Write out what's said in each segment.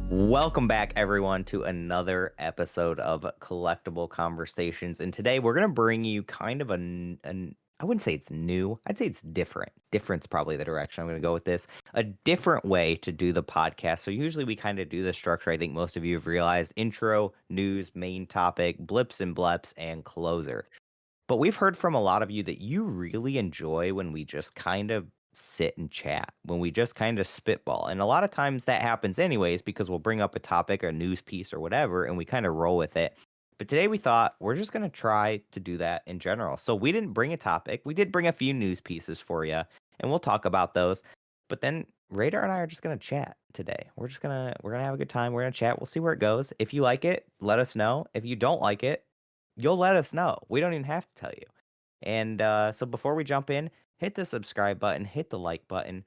Welcome back, everyone, to another episode of Collectible Conversations. And today we're going to bring you kind of I wouldn't say it's new. I'd say it's different. Different's probably the direction I'm going to go with this. A different way to do the podcast. So usually we kind of do the structure. I think most of you have realized: intro, news, main topic, blips and bleps, and closer. But we've heard from a lot of you that you really enjoy when we just kind of sit and chat, when we just kind of spitball. And a lot of times that happens anyways because we'll bring up a topic, a news piece, or whatever, and we kind of roll with it. But today we thought we're just going to try to do that in general. So we didn't bring a topic. We did bring a few news pieces for you, and we'll talk about those. But then Radar and I are just going to chat today. We're going to have a good time. We're going to chat. We'll see where it goes. If you like it, let us know. If you don't like it, you'll let us know. We don't even have to tell you. And so before we jump in, hit the subscribe button, hit the like button,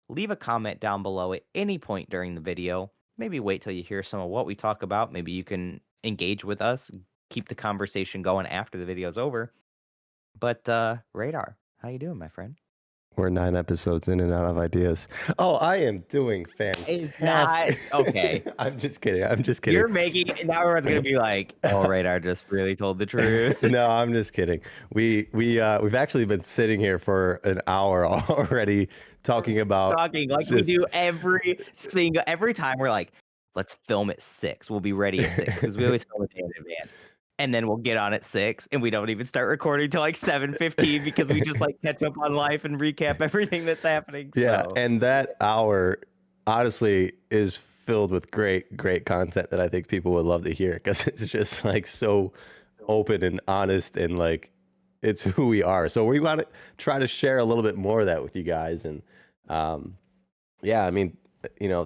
leave a comment down below at any point during the video. Maybe wait till you hear some of what we talk about. Maybe you can engage with us, keep the conversation going after the video's over. But Radar, how you doing, my friend? We're 9 episodes in and out of ideas. Oh, I am doing It's not fantastic. okay. I'm just kidding. You're making it. Now everyone's gonna be like, "Oh, Radar just really told the truth." No, I'm just kidding. We've actually been sitting here for an hour already talking about We do every time. We're like, let's film at 6. We'll be ready at 6 because we always film a day in advance. And then we'll get on at 6, and we don't even start recording till like 7:15 because we just like catch up on life and recap everything that's happening. Yeah, So. and that hour honestly is filled with great content that I think people would love to hear because it's just like so open and honest and like it's who we are. So we want to try to share a little bit more of that with you guys. And yeah, I mean,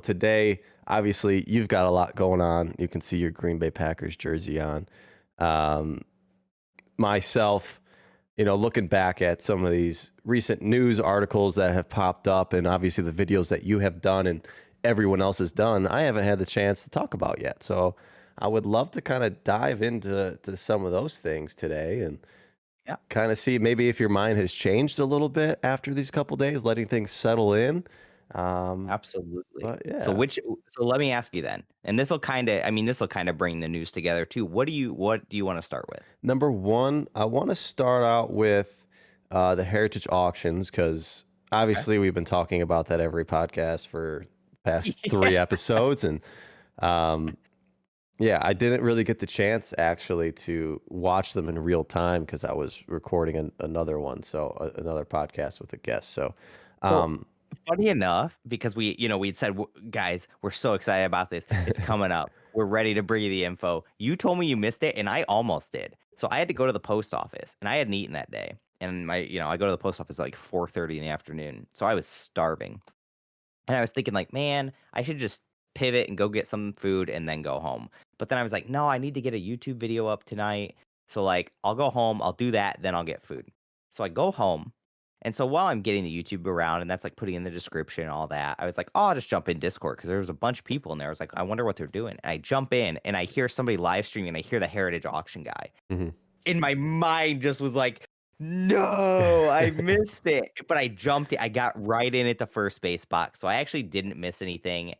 today obviously you've got a lot going on. You can see your Green Bay Packers jersey on. Myself, looking back at some of these recent news articles that have popped up and obviously the videos that you have done and everyone else has done, I haven't had the chance to talk about yet. So I would love to kind of dive into some of those things today and kind of see maybe if your mind has changed a little bit after these couple days, letting things settle in. Absolutely. Yeah. So let me ask you then, and this will kind of bring the news together too. What do you want to start with? Number one, I want to start out with the heritage auctions because obviously we've been talking about that every podcast for the past 3 episodes. And yeah, I didn't really get the chance actually to watch them in real time because I was recording another one. So another podcast with a guest. So funny enough, because we'd said, guys, we're so excited about this. It's coming up. We're ready to bring you the info. You told me you missed it, and I almost did. So I had to go to the post office, and I hadn't eaten that day. And I go to the post office at like 4:30 in the afternoon. So I was starving. And I was thinking like, man, I should just pivot and go get some food and then go home. But then I was like, no, I need to get a YouTube video up tonight. So like, I'll go home, I'll do that, then I'll get food. So I go home. And so while I'm getting the YouTube around and that's like putting in the description and all that, I was like, oh, I'll just jump in Discord because there was a bunch of people in there. I was like, I wonder what they're doing. And I jump in and I hear somebody live streaming and I hear the heritage auction guy. Mm-hmm. In my mind just was like, no, I missed it. But I jumped in. I got right in at the first base box. So I actually didn't miss anything.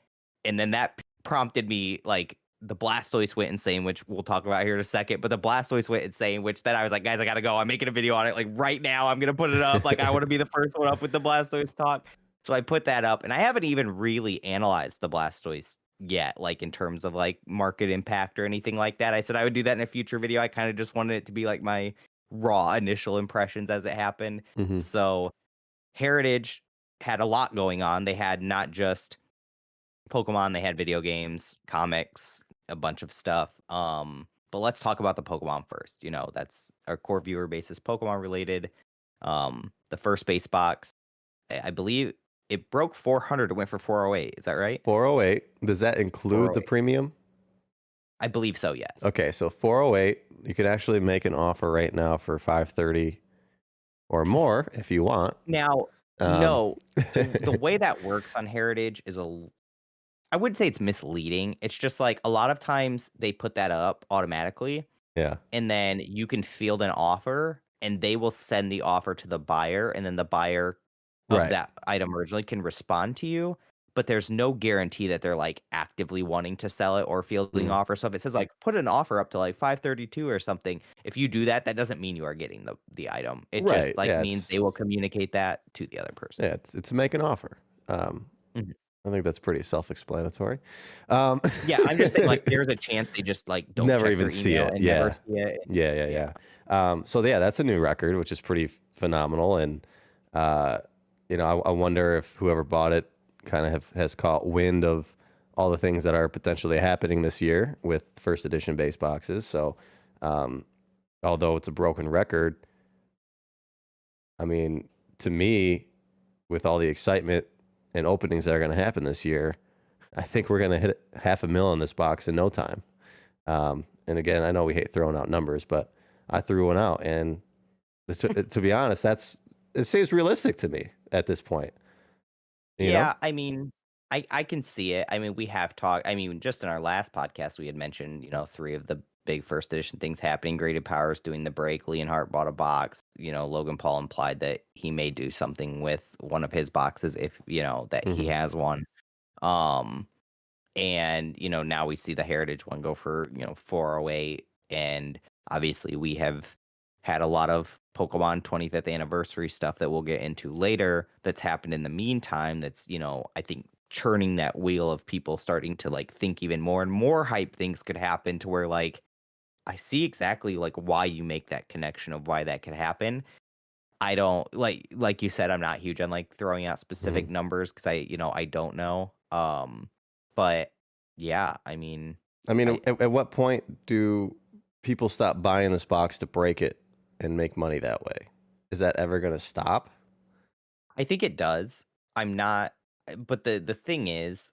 And then that prompted me like the Blastoise went insane, which we'll talk about here in a second. But the Blastoise went insane, which then I was like, guys, I gotta go. I'm making a video on it like right now. I'm gonna put it up. Like I want to be the first one up with the Blastoise talk. So I put that up, and I haven't even really analyzed the Blastoise yet, like in terms of like market impact or anything like that. I said I would do that in a future video. I kind of just wanted it to be like my raw initial impressions as it happened. Mm-hmm. So Heritage had a lot going on. They had not just Pokemon, they had video games, comics, a bunch of stuff. But let's talk about the Pokemon first. That's our core viewer base is Pokemon related. The first base box, I believe it broke 400. It went for 408. Is that right? 408. Does that include the premium? I believe so, yes. Okay, so 408. You could actually make an offer right now for 530 or more if you want. Now, no, the way that works on Heritage is I wouldn't say it's misleading. It's just like a lot of times they put that up automatically. Yeah. And then you can field an offer and they will send the offer to the buyer. And then the buyer of Right. that item originally can respond to you, but there's no guarantee that they're, like, actively wanting to sell it or fielding Mhm. offer. So if it says, like, put an offer up to, like, 532 or something, if you do that, that doesn't mean you are getting the item. It just, Right. like, Yeah. means they will communicate that to the other person. It's to make an offer. Mhm. I think that's pretty self-explanatory. Yeah, I'm just saying, like, there's a chance they just, like, don't Never check even their see email it. and never Yeah. see it. Yeah, yeah, Yeah. yeah. So yeah, that's a new record, which is pretty phenomenal. And uh, I wonder if whoever bought it kind of has caught wind of all the things that are potentially happening this year with first edition base boxes. So um, although it's a broken record, I mean, to me, with all the excitement and openings that are going to happen this year, I think we're going to hit 500,000 in this box in no time. And again, I know we hate throwing out numbers, but I threw one out, and to be honest, it seems realistic to me at this point. You know? Yeah, I mean, I can see it. I mean, we have talked. I mean, just in our last podcast, we had mentioned, 3 of the big first edition things happening. Graded Powers doing the break. Leonhardt bought a box. Logan Paul implied that he may do something with one of his boxes if, that he Hmm. has one. Um, and, now we see the Heritage one go for, 408. And obviously we have had a lot of Pokemon 25th anniversary stuff that we'll get into later that's happened in the meantime that's, I think churning that wheel of people starting to like think even more and more hype things could happen to where like I see exactly like why you make that connection of why that could happen. I don't like you said, I'm not huge on like throwing out Hmm. specific numbers because I don't know. But yeah, I mean, I mean, I at what point do people stop buying this box to break it and make money that way? Is that ever going to stop? I think it does. I'm not, but the thing is,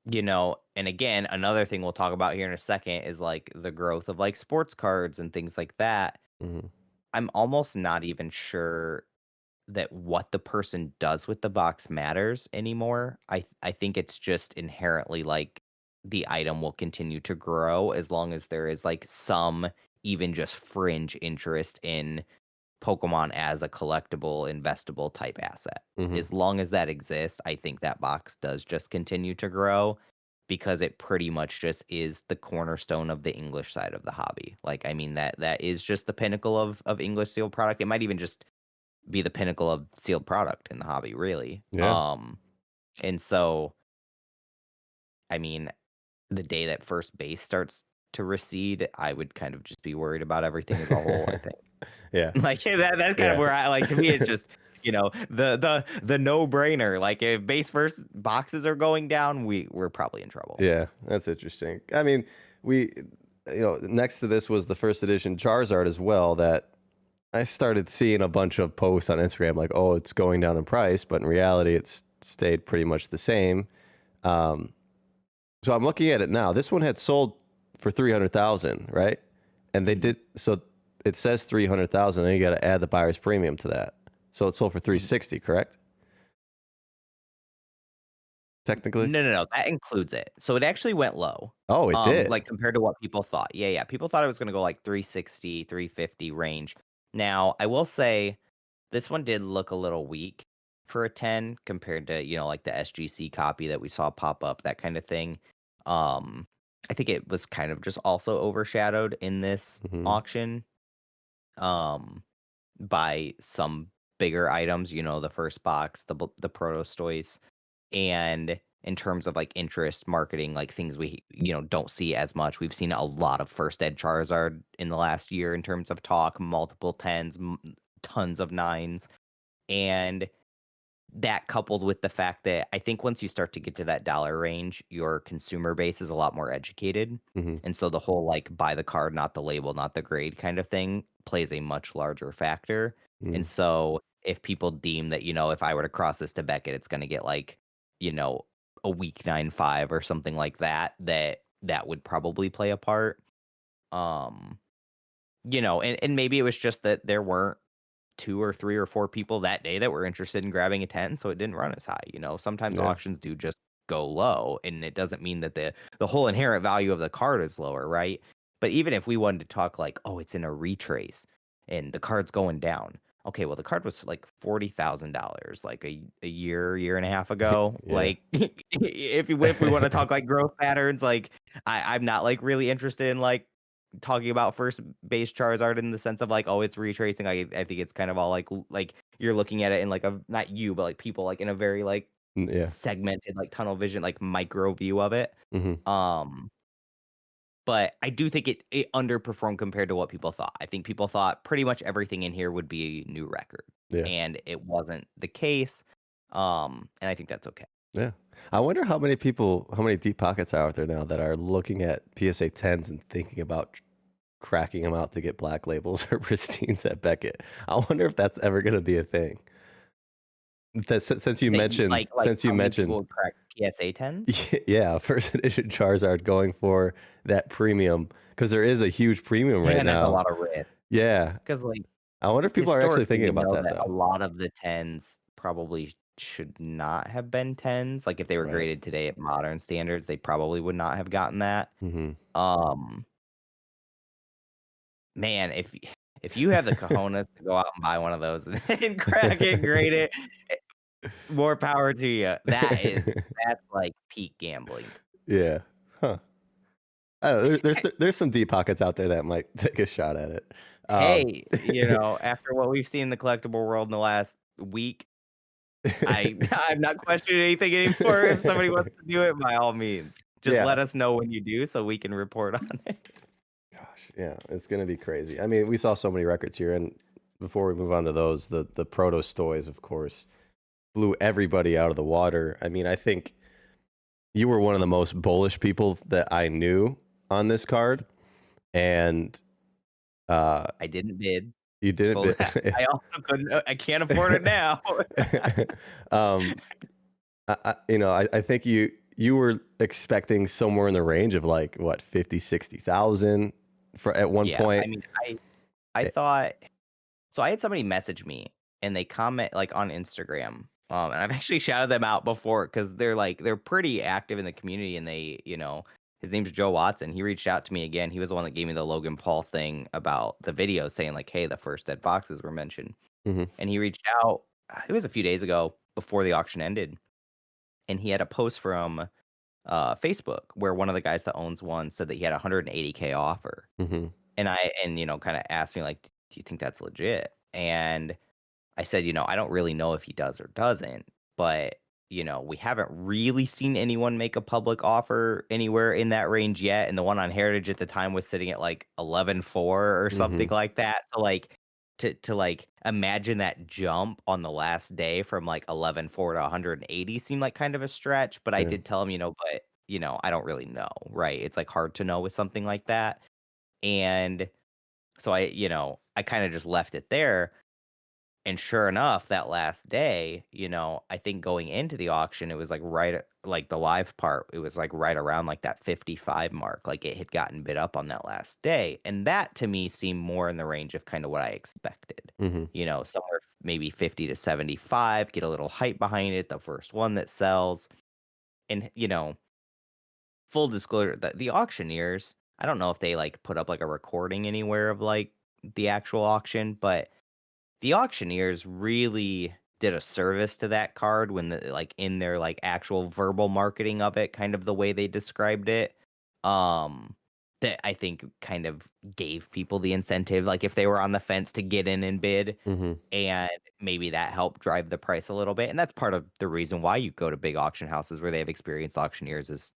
and again, another thing we'll talk about here in a second is like the growth of like sports cards and things like that. Hmm. I'm almost not even sure that what the person does with the box matters anymore. I think it's just inherently like the item will continue to grow as long as there is like some even just fringe interest in Pokemon as a collectible, investable type asset. Hmm. As long as that exists, I think that box does just continue to grow because it pretty much just is the cornerstone of the English side of the hobby. Like, I mean, that is just the pinnacle of English sealed product. It might even just be the pinnacle of sealed product in the hobby, really. Yeah. And so, I mean, the day that first base starts to recede, I would kind of just be worried about everything as a whole, I think. Yeah. Like, that's kind of Yeah. where I like to me, it's just, the no-brainer. Like, if base first boxes are going down, we're probably in trouble. Yeah, that's interesting. I mean, we, next to this was the first edition Charizard as well. That I started seeing a bunch of posts on Instagram like, "Oh, it's going down in price," but in reality, it's stayed pretty much the same. Um, so I'm looking at it now. This one had sold for 300,000, right? And they Mhm, did so. It says 300,000, and you got to add the buyer's premium to that. So it sold for mhm. 360, correct? Technically. No, no, no, that includes it. So it actually went low, Oh, it did. like, compared to what people thought. Yeah, yeah, people thought it was gonna go, like, 360, 350 range. Now, I will say this one did look a little weak for a 10 compared to, like, the SGC copy that we saw pop up, that kinda thing. Um, I think it was kind of just also overshadowed in this Hmm. auction, um, by some bigger items, the first box, the Protostoice, and in terms of, like, interest, marketing, like, things we, don't see as much. We've seen a lot of first ed Charizard in the last year in terms of talk, multiple 10s, tons of 9s, and that coupled with the fact that I think once you start to get to that dollar range, your consumer base is a lot more educated, Hmm. and so the whole, like, buy the card, not the label, not the grade kind of thing plays a much larger factor, and Hmm. so if people deem that, if I were to cross this to Beckett, it's gonna get, like, you know, a weak 9.5 or something like that, that would probably play a part, um, and maybe it was just that there weren't 2 or 3 or 4 people that day that were interested in grabbing a 10, so it didn't run as high. Sometimes Yeah. auctions do just go low, and it doesn't mean that the whole inherent value of the card is lower, right? But even if we wanted to talk like, "Oh, it's in a retrace and the card's going down." okay, well, the card was like $40,000 like a year and a half ago. Yeah. Like, if we want to talk like growth patterns, like I'm not like really interested in like talking about first base Charizard in the sense of like, oh, it's retracing. I think it's kind of all like like you're looking at it in like a not you, but like people like in a very like Yeah. segmented like tunnel vision, like micro view of it. Hmm. Um, but I do think it underperformed compared to what people thought. I think people thought pretty much everything in here would be a new record, Yeah. and it wasn't the case. And I think that's okay. Yeah. I wonder how many people, how many deep pockets are out there now that are looking at PSA 10s and thinking about cracking them out to get black labels or pristines at Beckett. I wonder if that's ever going to be a thing. That since you That you mentioned, like how many people would crack PSA 10s? yeah, first edition Charizard going for that premium because there is a huge premium right Man, that's a now. lot of risk. Yeah. Because like I wonder if people are actually historically, thinking we about know that that a though. lot of the 10s probably should not have been 10s. Like if they were Right. graded today at modern standards, they probably would not have gotten that. Hmm. Um, Man, if you have the cojones to go out and buy one of those and crack it, grade it, more power to you. That's like peak gambling. Yeah. Huh. I don't know, there's some deep pockets out there that might take a shot at it. Hey, after what we've seen in the collectible world in the last week, I'm not questioning anything anymore. If somebody wants to do it, by all means, just Yeah. let us know when you do so we can report on it. Gosh, yeah, it's gonna be crazy. I mean, we saw so many records here, and before we move on to those, the proto stoys, of course, blew everybody out of the water. I mean, I think you were one of the most bullish people that I knew on this card, and I didn't bid. you didn't. Full I also couldn't I can't afford it now. um, I think you were expecting somewhere in the range of like what 50-60,000 for at one Yeah, I point. mean, I thought so I had somebody message me and they comment like on Instagram. And I've actually shouted them out before because they're pretty active in the community and his name's Joe Watson. He reached out to me again. He was the one that gave me the Logan Paul thing about the video saying like, hey, the first dead boxes were mentioned. Hmm. And he reached out, it was a few days ago before the auction ended. And he had a post from Facebook where one of the guys that owns one said that he had a 180K offer. Hmm. And kind of asked me like, do you think that's legit? And I said, I don't really know if he does or doesn't, but we haven't really seen anyone make a public offer anywhere in that range yet. And the one on Heritage at the time was sitting at like 11.4 or something Hmm. like that. So like to like imagine that jump on the last day from like 11.4 to 180 seemed like kind of a stretch. But I Yeah. did tell him, but I don't really know, right? It's like hard to know with something like that. And so I kind of just left it there. And sure enough, that last day, I think going into the auction, it was like like the live part, it was like right around like that 55 mark. Like it had gotten bid up on that last day. And that to me seemed more in the range of kind of what I expected. Hmm. Somewhere maybe 50 to 75, get a little hype behind it, the first one that sells. And, full disclosure, the auctioneers, I don't know if they like put up like a recording anywhere of like the actual auction, but the auctioneers really did a service to that card when like in their like actual verbal marketing of it, kind of the way they described it. Um that I think kind of gave people the incentive, like if they were on the fence to get in and bid, Hmm. and maybe that helped drive the price a little bit. And that's part of the reason why you go to big auction houses where they have experienced auctioneers is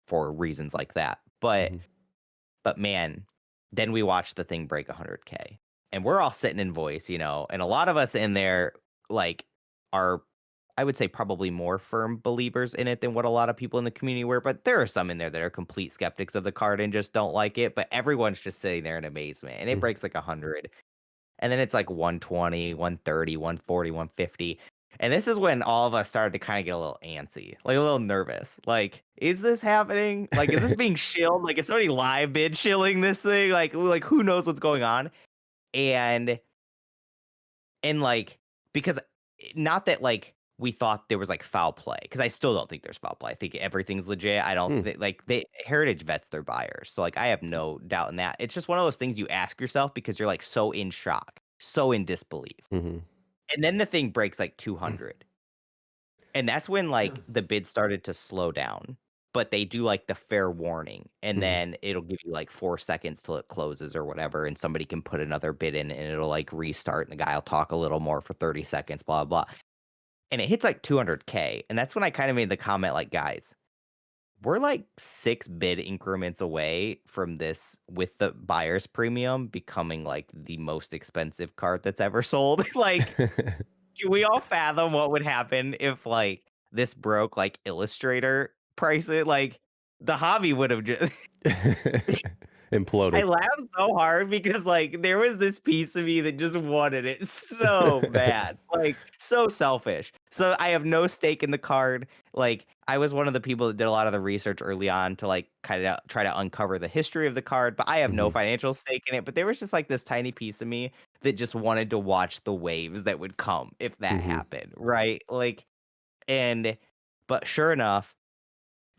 for reasons like that. But Hmm. man, then we watched the thing break 100K. And we're all sitting in voice, and a lot of us in there like are I would say probably more firm believers in it than what a lot of people in the community were, but there are some in there that are complete skeptics of the card and just don't like it, but everyone's just sitting there in amazement. And it breaks like 100. And then it's like 120, 130, 140, 150. And this is when all of us started to kind of get a little antsy, like a little nervous. Like, is this happening? Like, is this being shilled? Like, is somebody live bid shilling this thing? Like who knows what's going on? And like, because not that like we thought there was like foul play, because I still don't think there's foul play. I think everything's legit. I don't Hmm. think like Heritage vets their buyers. So like I have no doubt in that. It's just one of those things you ask yourself because you're like so in shock. so in disbelief. Mm-hmm. And then the thing breaks like 200. And that's when like the bid started to slow down. But they do like the fair warning, and Mm-hmm. then it'll give you like 4 seconds till it closes or whatever, and somebody can put another bid in and it'll like restart and the guy will talk a little more for 30 seconds, blah blah. And it hits like 200K. And that's when I kind of made the comment like, guys, we're like 6 bid increments away from this with the buyer's premium becoming like the most expensive card that's ever sold. Like, can we all fathom what would happen if like this broke like Illustrator price it? Like the hobby would have just I Imploded. laughed so hard because, like, there was this piece of me that just wanted it so bad, like, so selfish. So I have no stake in the card. Like, I was one of the people that did a lot of the research early on to like kind of try to uncover the history of the card, but I have no Mm-hmm. financial stake in it. But there was just like this tiny piece of me that just wanted to watch the waves that would come if that Mm-hmm. happened, right? Like, and but sure enough,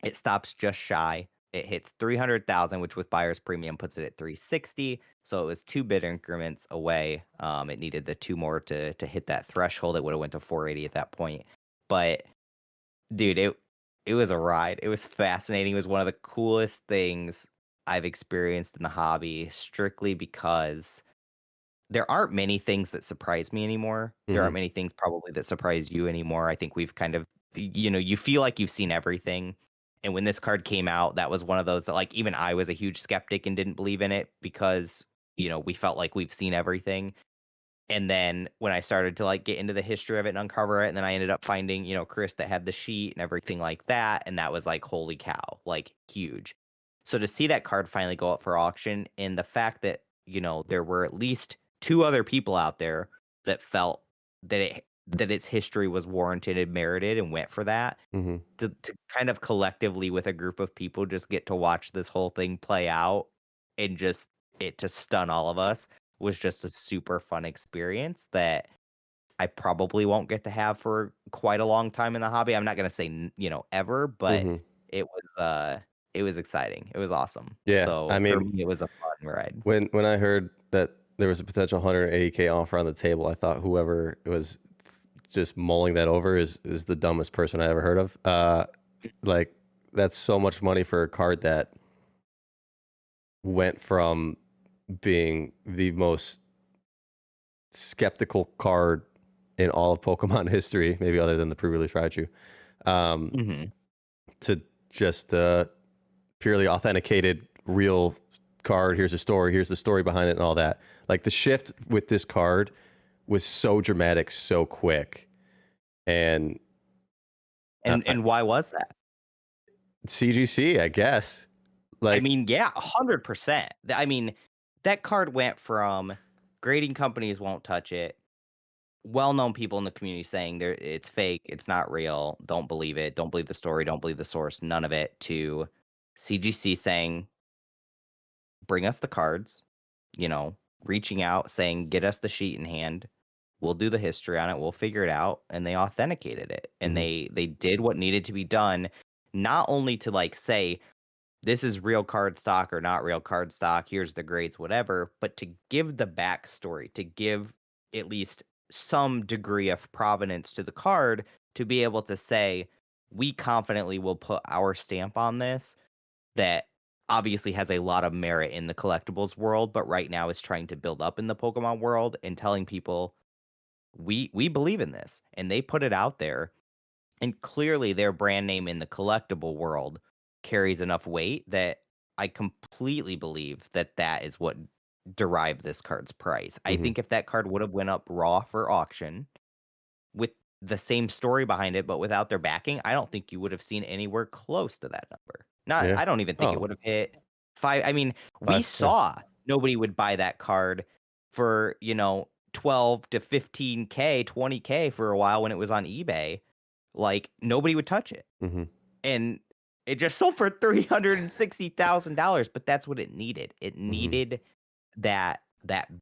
it stops just shy. It hits 300,000, which with buyer's premium puts it at 360. So it was 2 bid increments away. It needed the 2 more to hit that threshold. It would have went to 480 at that point. But dude, it was a ride. It was fascinating. It was one of the coolest things I've experienced in the hobby, strictly because there aren't many things that surprise me anymore. There Mm-hmm. aren't many things probably that surprise you anymore. I think we've kind of, you feel like you've seen everything. And when this card came out, that was one of those that, like, even I was a huge skeptic and didn't believe in it because, we felt like we've seen everything. And then when I started to like get into the history of it and uncover it, and then I ended up finding, Chris that had the sheet and everything like that. And that was like, holy cow, like huge. So to see that card finally go up for auction and the fact that, there were at least 2 other people out there that felt that its history was warranted and merited and went for that, Mm-hmm. to kind of collectively with a group of people just get to watch this whole thing play out and just it to stun all of us was just a super fun experience that I probably won't get to have for quite a long time in the hobby. I'm not gonna say ever, but Mm-hmm. it was it was exciting. It was awesome. Yeah. I So for mean, me, it was a fun ride. when I heard that there was a potential 180K offer on the table, I thought whoever was just mulling that over is the dumbest person I ever heard of. Like that's so much money for a card that went from being the most skeptical card in all of Pokemon history, maybe other than the pre-release Raichu, um, Mhm. to just purely authenticated real card. Here's a story. Here's the story behind it and all that. Like the shift with this card was so dramatic, so quick, and And why was that? CGC, I guess. I Like, mean, yeah, 100%. I mean, that card went from grading companies won't touch it, well-known people in the community saying there it's fake, it's not real, don't believe it, don't believe the story, don't believe the source, none of it, to CGC saying, bring us the cards, you know, reaching out saying, get us the sheet in hand. We'll do the history on it. We'll figure it out. And they authenticated it. And mhm, they did what needed to be done, not only to like say, this is real card stock or not real card stock, here's the grades, whatever, but to give the backstory, to give at least some degree of provenance to the card to be able to say, we confidently will put our stamp on this that obviously has a lot of merit in the collectibles world, but right now is trying to build up in the Pokemon world and telling people we believe in this. And they put it out there. And clearly their brand name in the collectible world carries enough weight that I completely believe that that is what derived this card's price. I mhm, think if that card would have went up raw for auction with the same story behind it, but without their backing, I don't think you would have seen anywhere close to that number. Not, yeah. I don't even think it Oh, would have hit five. I mean, we 5, yeah. saw nobody would buy that card for, 12 to 15K, 20K for a while when it was on eBay. Like nobody would touch it. Mhm, And it just sold for $360,000, but that's what it needed. It mhm. needed that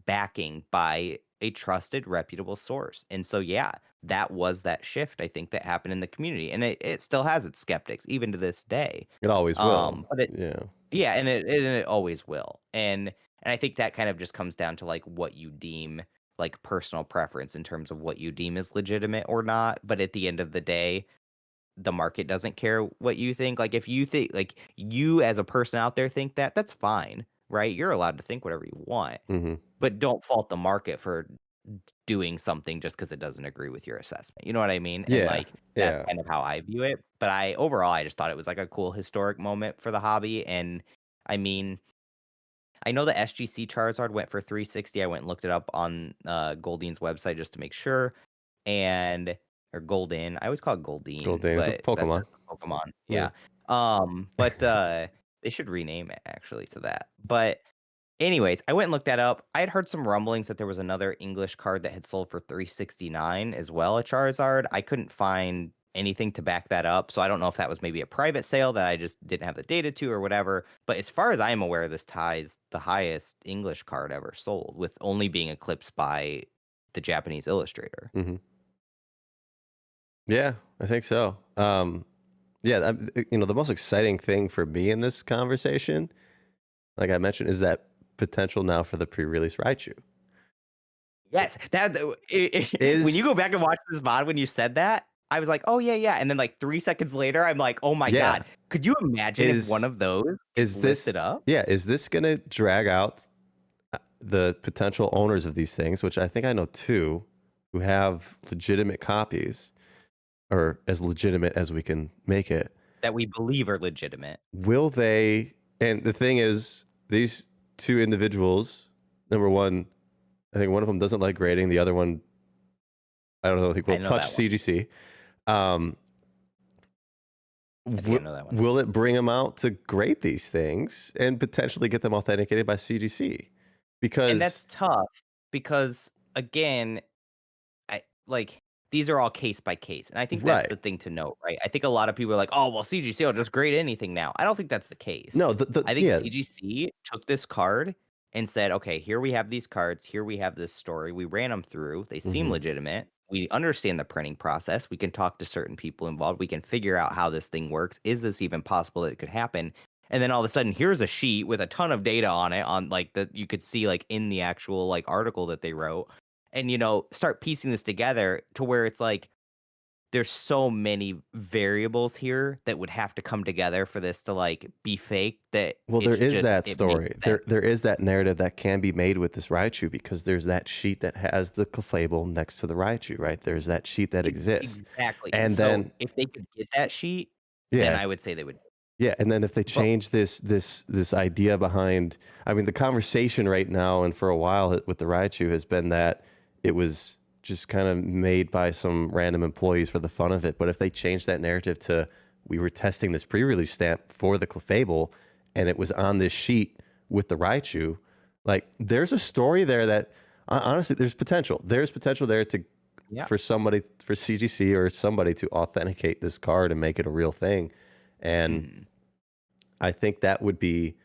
backing by a trusted, reputable source. And so, yeah, that was that shift I think that happened in the community, and it still has its skeptics even to this day. It always will. But it, Yeah. yeah, and it always will. And I think that kind of just comes down to like what you deem. like personal preference in terms of what you deem as legitimate or not. But at the end of the day, the market doesn't care what you think. Like if you think like you as a person out there think that, that's fine, right? You're allowed to think whatever you want, Hmm. but don't fault the market for doing something just because it doesn't agree with your assessment. You know what I mean? And Yeah, like that's yeah. kind of how I view it. But I just thought it was like a cool historic moment for the hobby. And I mean, I know the SGC Charizard went for 360. I went and looked it up on Goldine's website just to make sure. And or Golden. I always call it Goldine, Goldane is a but that's Pokemon. just a Pokemon. Yeah. Yeah. But they should rename it actually to that. But anyways, I went and looked that up. I had heard some rumblings that there was another English card that had sold for 369 as well, a Charizard. I couldn't find anything to back that up, so I don't know if that was maybe a private sale that I just didn't have the data to or whatever. But as far as I am aware, this ties the highest English card ever sold, with only being eclipsed by the Japanese illustrator. Hmm. Yeah, I think so. Yeah, the most exciting thing for me in this conversation, like I mentioned, is that potential now for the pre-release Raichu Yes, when is you go back and watch this mod, when you said that, I was like, "Oh, yeah, yeah," and then, like, 3 seconds later, I'm like, "Oh my yeah god." Could you imagine if one is of those gets is this lifted up? yeah is this gonna drag out the potential owners of these things, which I think I know two, who have legitimate copies or as legitimate as we can make it. That we believe are legitimate. Will they? And the thing is, these two individuals, number one, I think one of them doesn't like grading. The other one, I don't know. I think I will know touch that one. CGC. Um, I think I know that one. will it bring them out to grade these things and potentially get them authenticated by CGC? And Because that's tough because, again, I like, these are all case by case, and I think that's right, the thing to note, right? I think a lot of people are like, "Oh, well, CGC will just grade anything now." I don't think that's the case. no, I think yeah, CGC took this card and said, "Okay, here we have these cards, here we have this story. We ran them through. They seem hmm legitimate. We understand the printing process. We can talk to certain people involved. We can figure out how this thing works. Is this even possible that it could happen?" And then all of a sudden, here's a sheet with a ton of data on it, on like that you could see like in the actual like article that they wrote, and start piecing this together to where it's like there's so many variables here that would have to come together for this to like be fake, that well, there is that it makes story. sense. There is that narrative that can be made with this Raichu because there's that sheet that has the Clefable next to the Raichu, right? There's that sheet that exists, Exactly. and So then if they could get that sheet, then yeah, I would say they would. yeah, and then if they But change this idea behind, I mean, the conversation right now and for a while with the Raichu has been that it was just kind of made by some random employees for the fun of it. But if they change that narrative to we were testing this pre-release stamp for the Clefable and it was on this sheet with the Raichu, like there's a story there that honestly there's potential. There's potential there to yeah, for somebody for CGC or somebody to authenticate this card and make it a real thing. And mhm. I think that would be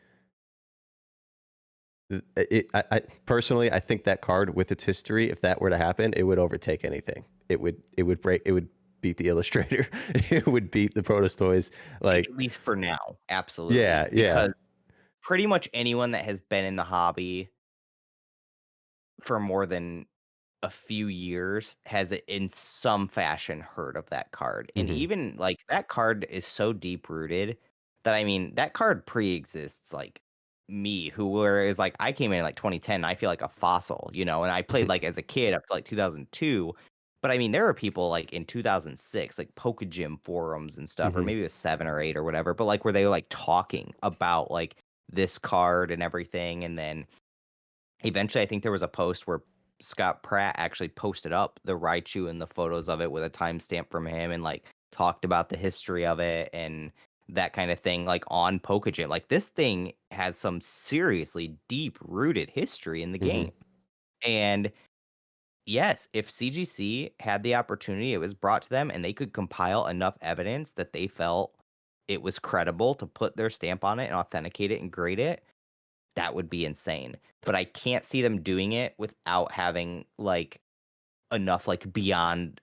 it. I personally, I think that card with its history, if that were to happen, it would overtake anything. It would break. It would beat the Illustrator. It would beat the Protostoys. Like, At least for now, absolutely, yeah, yeah, because pretty much anyone that has been in the hobby for more than a few years has in some fashion heard of that card. And hmm even like that card is so deep rooted that, I mean, that card pre-exists like me, who whereas like I came in like 2010, I feel like a fossil, and I played like as a kid up to like 2002. But I mean, there are people like in 2006, like Poke Gym forums and stuff, or hmm maybe it was 7 or 8 or whatever, but like where they were like talking about like this card and everything. And then eventually, I think there was a post where Scott Pratt actually posted up the Raichu and the photos of it with a timestamp from him, and like talked about the history of it and that kind of thing, like on Pokegym. Like this thing has some seriously deep rooted history in the hmm game. And yes, if CGC had the opportunity, it was brought to them and they could compile enough evidence that they felt it was credible to put their stamp on it and authenticate it and grade it, that would be insane. But I can't see them doing it without having like enough like beyond,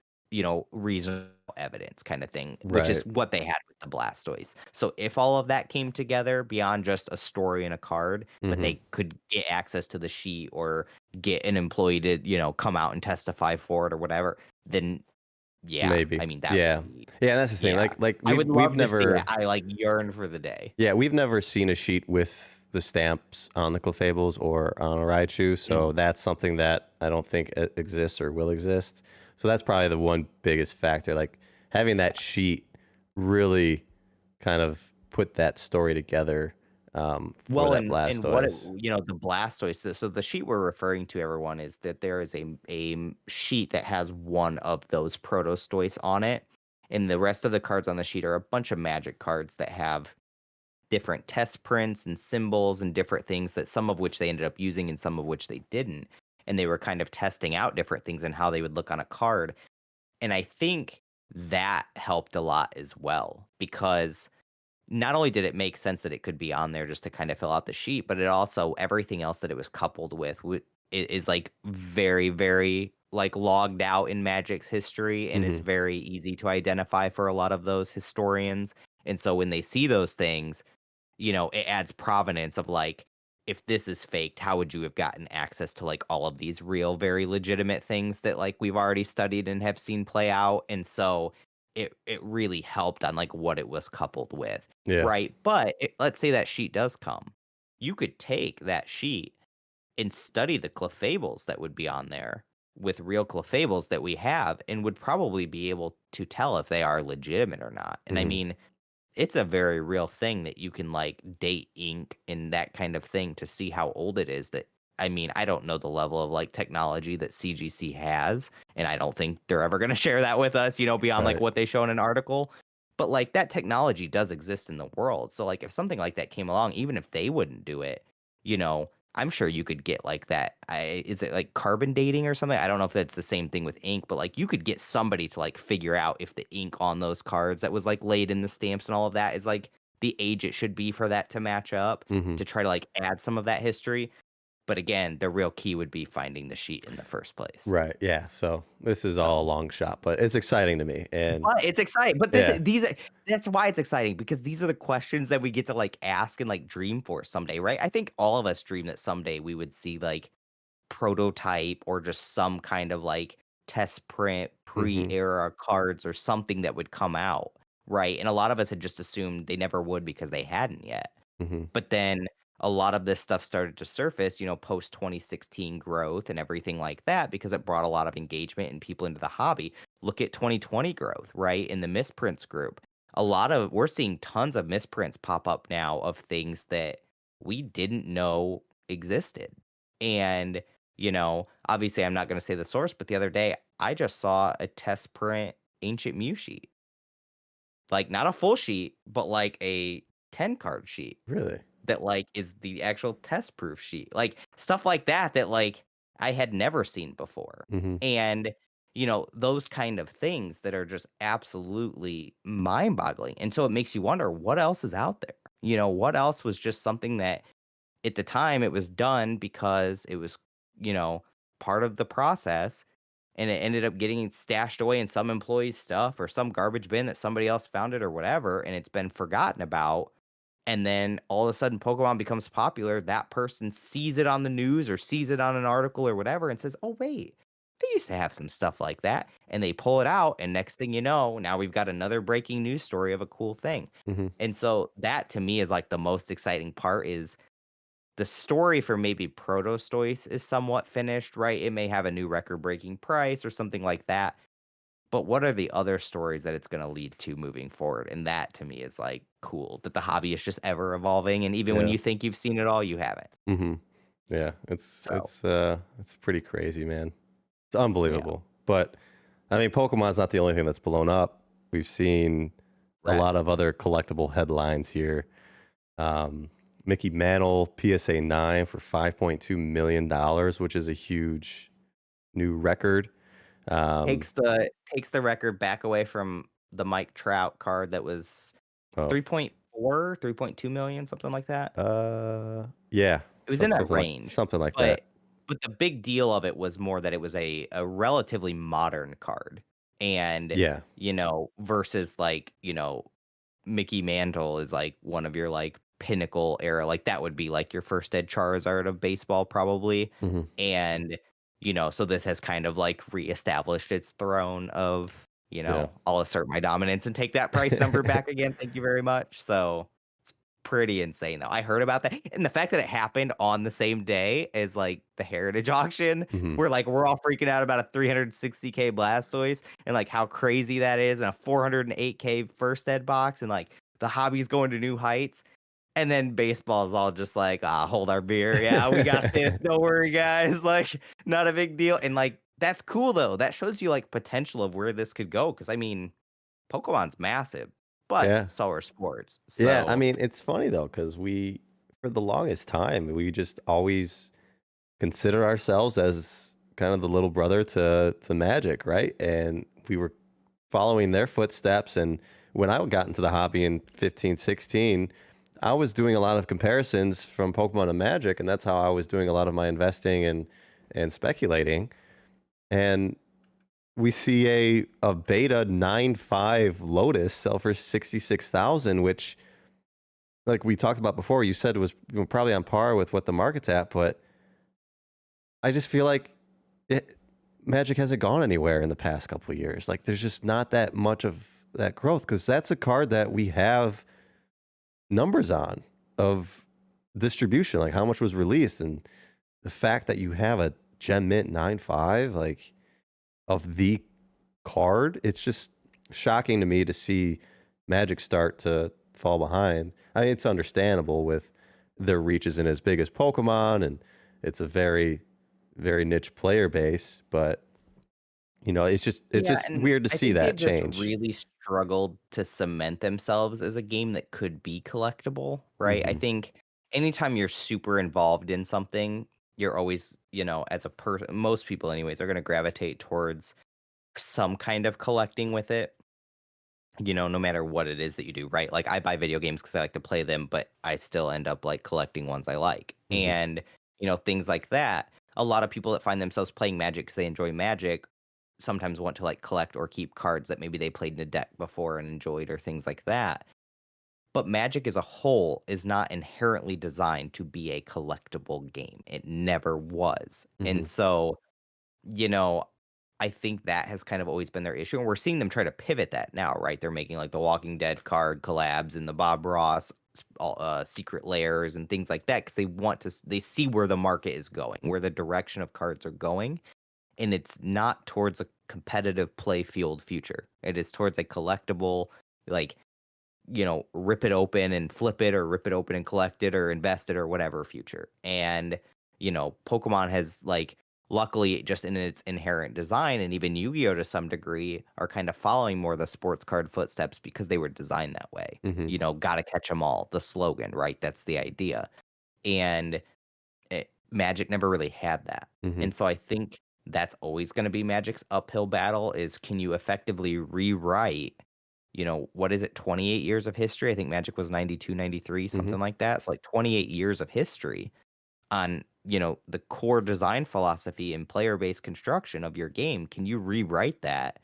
reasonable evidence kind of thing, which right. is what they had with the Blastoise. So if all of that came together beyond just a story and a card, but hmm they could get access to the sheet or get an employee to, come out and testify for it or whatever, then yeah, Maybe. I mean that would Yeah. be Yeah, that's the thing. yeah. Like I we've would we've love to see it. never I like yearn for the day. yeah, we've never seen a sheet with the stamps on the Clefables or on a Raichu, so Mhm. that's something that I don't think exists or will exist. So that's probably the one biggest factor. Like having that sheet really kind of put that story together for Well, that and what it Blastoise. the Blastoise, so the sheet we're referring to, everyone, is that there is a sheet that has one of those Protostoice on it, and the rest of the cards on the sheet are a bunch of Magic cards that have different test prints and symbols and different things that some of which they ended up using and some of which they didn't, and they were kind of testing out different things and how they would look on a card, and I think that helped a lot as well because not only did it make sense that it could be on there just to kind of fill out the sheet, but it also everything else that it was coupled with is like very, very like logged out in Magic's history and is Hmm. very easy to identify for a lot of those historians. And so when they see those things, it adds provenance of like, if this is faked, how would you have gotten access to like all of these real, very legitimate things that like we've already studied and have seen play out? And so it really helped on like what it was coupled with, Yeah. right? But let's say that sheet does come. You could take that sheet and study the Clefables that would be on there with real Clefables that we have and would probably be able to tell if they are legitimate or not. And I Hmm. mean, it's a very real thing that you can, like, date ink and that kind of thing to see how old it is that I mean, I don't know the level of, like, technology that CGC has, and I don't think they're ever gonna share that with us, beyond, like, Right. what they show in an article, but, like, that technology does exist in the world, so, like, if something like that came along, even if they wouldn't do it, I'm sure you could get, like, that is it, like, carbon dating or something? I don't know if that's the same thing with ink, but, like, you could get somebody to, like, figure out if the ink on those cards that was, like, laid in the stamps and all of that is, like, the age it should be for that to match up, Hmm. to try to, like, add some of that history, but again, the real key would be finding the sheet in the first place. Right. Yeah. So this is all a So long shot, but it's exciting to me. And but it's exciting, but yeah. that's why it's exciting because these are the questions that we get to, like, ask and, like, dream for someday, right? I think all of us dream that someday we would see, like, prototype or just some kind of like test print Hmm. pre-era cards or something that would come out, right? And a lot of us had just assumed they never would because they hadn't yet. Hmm. But then a lot of this stuff started to surface, post 2016 growth and everything like that because it brought a lot of engagement and people into the hobby. Look at 2020 growth, right? In the misprints group. We're seeing tons of misprints pop up now of things that we didn't know existed. And, obviously I'm not going to say the source, but the other day I just saw a test print Ancient Mew sheet. Like not a full sheet, but like a 10 card sheet Really. that, like, is the actual test proof sheet, like, stuff like that, like, I had never seen before, Hmm. and, those kind of things that are just absolutely mind-boggling, and so it makes you wonder what else is out there, what else was just something that at the time, it was done because it was, you know, part of the process, and it ended up getting stashed away in some employee's stuff or some garbage bin that somebody else found it or whatever, and it's been forgotten about. And then all of a sudden, Pokemon becomes popular. That person sees it on the news or sees it on an article or whatever and says, "Oh, wait, they used to have some stuff like that." And they pull it out. And next thing you know, now we've got another breaking news story of a cool thing. Hmm. And so that to me is like the most exciting part is the story for maybe Protostoice is somewhat finished, right? It may have a new record-breaking price or something like that, but what are the other stories that it's gonna lead to moving forward? And that to me is, like, cool that the hobby is just ever evolving, and even when Yeah. you think you've seen it all, you haven't. Hmm. Yeah. It's So, it's it's pretty crazy, man. It's yeah, unbelievable. But I mean, Pokemon's not the only thing that's blown up. We've seen a correct. lot of other collectible headlines here. Um, Mickey Mantle PSA 9 for $5.2 million, which is a huge new record. Um, Takes the record back away from the Mike Trout card that was oh, 3.4, 3.2 million, something like that. yeah, It was in that range, something like that. but the big deal of it was more that it was a relatively modern card, and, Yeah. versus, like, Mickey Mantle is, like, one of your, like, pinnacle era. Like that would be like your first Ed Charizard of baseball, probably. Hmm. And, so this has kind of like reestablished its throne of, Yeah. I'll assert my dominance and take that price number back again. Thank you very much. So it's pretty insane though. I heard about that. And the fact that it happened on the same day as like the Heritage auction, Hmm. we're all freaking out about a 360K Blastoise and like how crazy that is, and a 408K first ed box, and like the hobby's going to new heights. And then baseball's all just like, hold our beer. Yeah, we got this. Don't worry, guys. Like, not a big deal. And like, that's cool though. That shows you like potential of where this could go. Cause I mean, Pokemon's massive, but Yeah. so are sports. Yeah. I So mean, it's funny though, because for the longest time, we just always consider ourselves as kind of the little brother to Magic, right? And we were following their footsteps. And when I got into the hobby in 15, 16, I was doing a lot of comparisons from Pokemon to Magic, and that's how I was doing a lot of my investing and speculating. And we see a beta 9.5 Lotus sell for 66,000, which, like we talked about before, you said was probably on par with what the market's at, but I just feel like Magic hasn't gone anywhere in the past couple of years. Like there's just not that much of that growth, because that's a card that we have numbers on of distribution, like how much was released, and the fact that you have a Gem Mint 9.5 like of the card, it's just shocking to me to see Magic start to fall behind. I mean, it's understandable with their reach isn't as big as Pokemon, and it's a very, very niche player base, but it's yeah, just and weird to I see think they've that just change. really struggled to cement themselves as a game that could be collectible, right? I Hmm. think anytime you're super involved in something, you're always, as a person, most people anyways are going to gravitate towards some kind of collecting with it, no matter what it is that you do, right? Like I buy video games because I like to play them, but I still end up like collecting ones I like. Hmm. And, things like that. A lot of people that find themselves playing Magic because they enjoy Magic sometimes want to like collect or keep cards that maybe they played in a deck before and enjoyed, or things like that. But Magic as a whole is not inherently designed to be a collectible game. It never was. And Hmm. so, you know, I think that has kind of always been their issue, and we're seeing them try to pivot that now, right? They're making like the Walking Dead card collabs and the Bob Ross secret layers and things like that because they see where the market is going, where the direction of cards are going, and it's not towards a competitive play field future. It is towards a collectible, like, rip it open and flip it, or rip it open and collect it, or invest it, or whatever future. And, Pokemon has like, luckily just in its inherent design, and even Yu-Gi-Oh to some degree are kind of following more the sports card footsteps because they were designed that way. Hmm. Gotta catch them all, the slogan, right? That's the idea. And Magic never really had that. Hmm. And so I think that's always going to be Magic's uphill battle, is can you effectively rewrite, what is it, 28 years of history? I think Magic was 92, 93, Hmm. something like that. So like 28 years of history on, the core design philosophy and player-based construction of your game. Can you rewrite that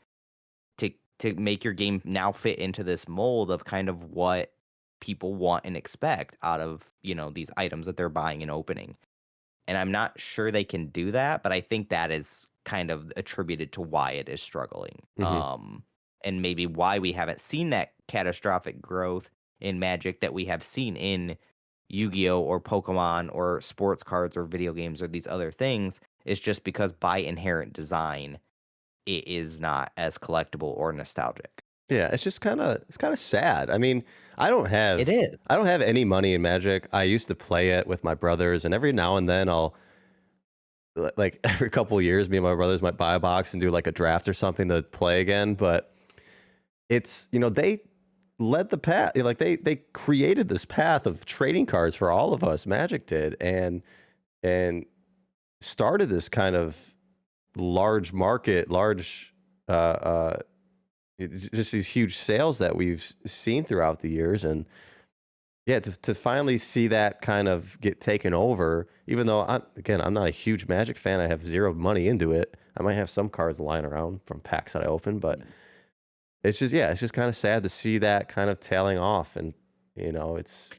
to make your game now fit into this mold of kind of what people want and expect out of, these items that they're buying and opening? And I'm not sure they can do that, but I think that is kind of attributed to why it is struggling. Hmm. And maybe why we haven't seen that catastrophic growth in Magic that we have seen in Yu-Gi-Oh or Pokemon or sports cards or video games or these other things, is just because by inherent design, it is not as collectible or nostalgic. Yeah, it's kind of sad. I mean, It is. I don't have any money in Magic. I used to play it with my brothers, and every now and then I'll like every couple of years, me and my brothers might buy a box and do like a draft or something to play again. But it's they led the path. Like they created this path of trading cards for all of us. Magic did, and started this kind of large market, large just these huge sales that we've seen throughout the years. And yeah, to finally see that kind of get taken over, even though I'm not a huge Magic fan, I have zero money into it. I might have some cards lying around from packs that I open, but it's just kind of sad to see that kind of tailing off. And it's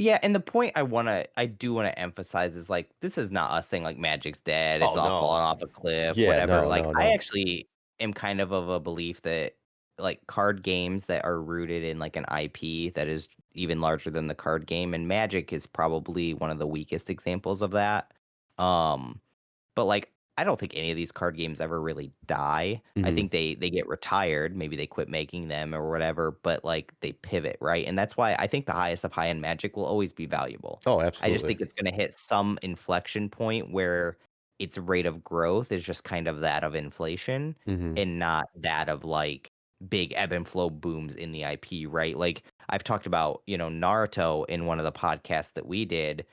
Yeah, and the point I do wanna emphasize is, like, this is not us saying, like, Magic's dead, it's Oh all no. falling off a cliff, Yeah, whatever, no, like, no, I no. actually am kind of a belief that, like, card games that are rooted in, like, an IP that is even larger than the card game, and Magic is probably one of the weakest examples of that, um but, like, I don't think any of these card games ever really die. I Hmm. think they get retired, maybe they quit making them or whatever, but, like, they pivot, right? And that's why I think the highest of high-end Magic will always be valuable. Oh, I just absolutely. think it's gonna hit some inflection point where its rate of growth is just kind of that of inflation Hmm. and not that of, like, big ebb and flow booms in the IP, right? Like, I've talked about, Naruto in one of the podcasts that we did,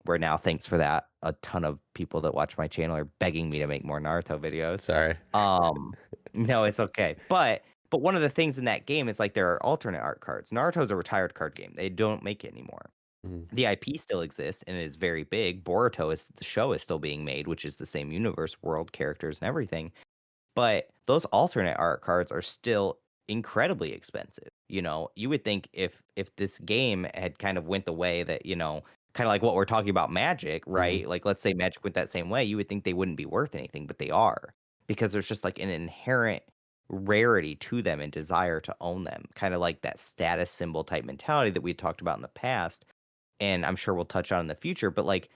where now, thanks for that, a ton of people that watch my channel are begging me to make more Naruto videos. Sorry. Um, no, it's okay. But one of the things in that game is like there are alternate art cards. Naruto's a retired card game. They don't make it anymore. Mhm. The IP still exists and it is very big. Boruto is the show is still being made, which is the same universe, world, characters, and everything. But those alternate art cards are still incredibly expensive. You would think if this game had kind of went the way that, kind of like what we're talking about Magic, Mhm. right? Like let's say Magic went that same way, you would think they wouldn't be worth anything, but they are because there's just like an inherent rarity to them and desire to own them, kind of like that status symbol type mentality that we talked about in the past and I'm sure we'll touch on in the future, but, like,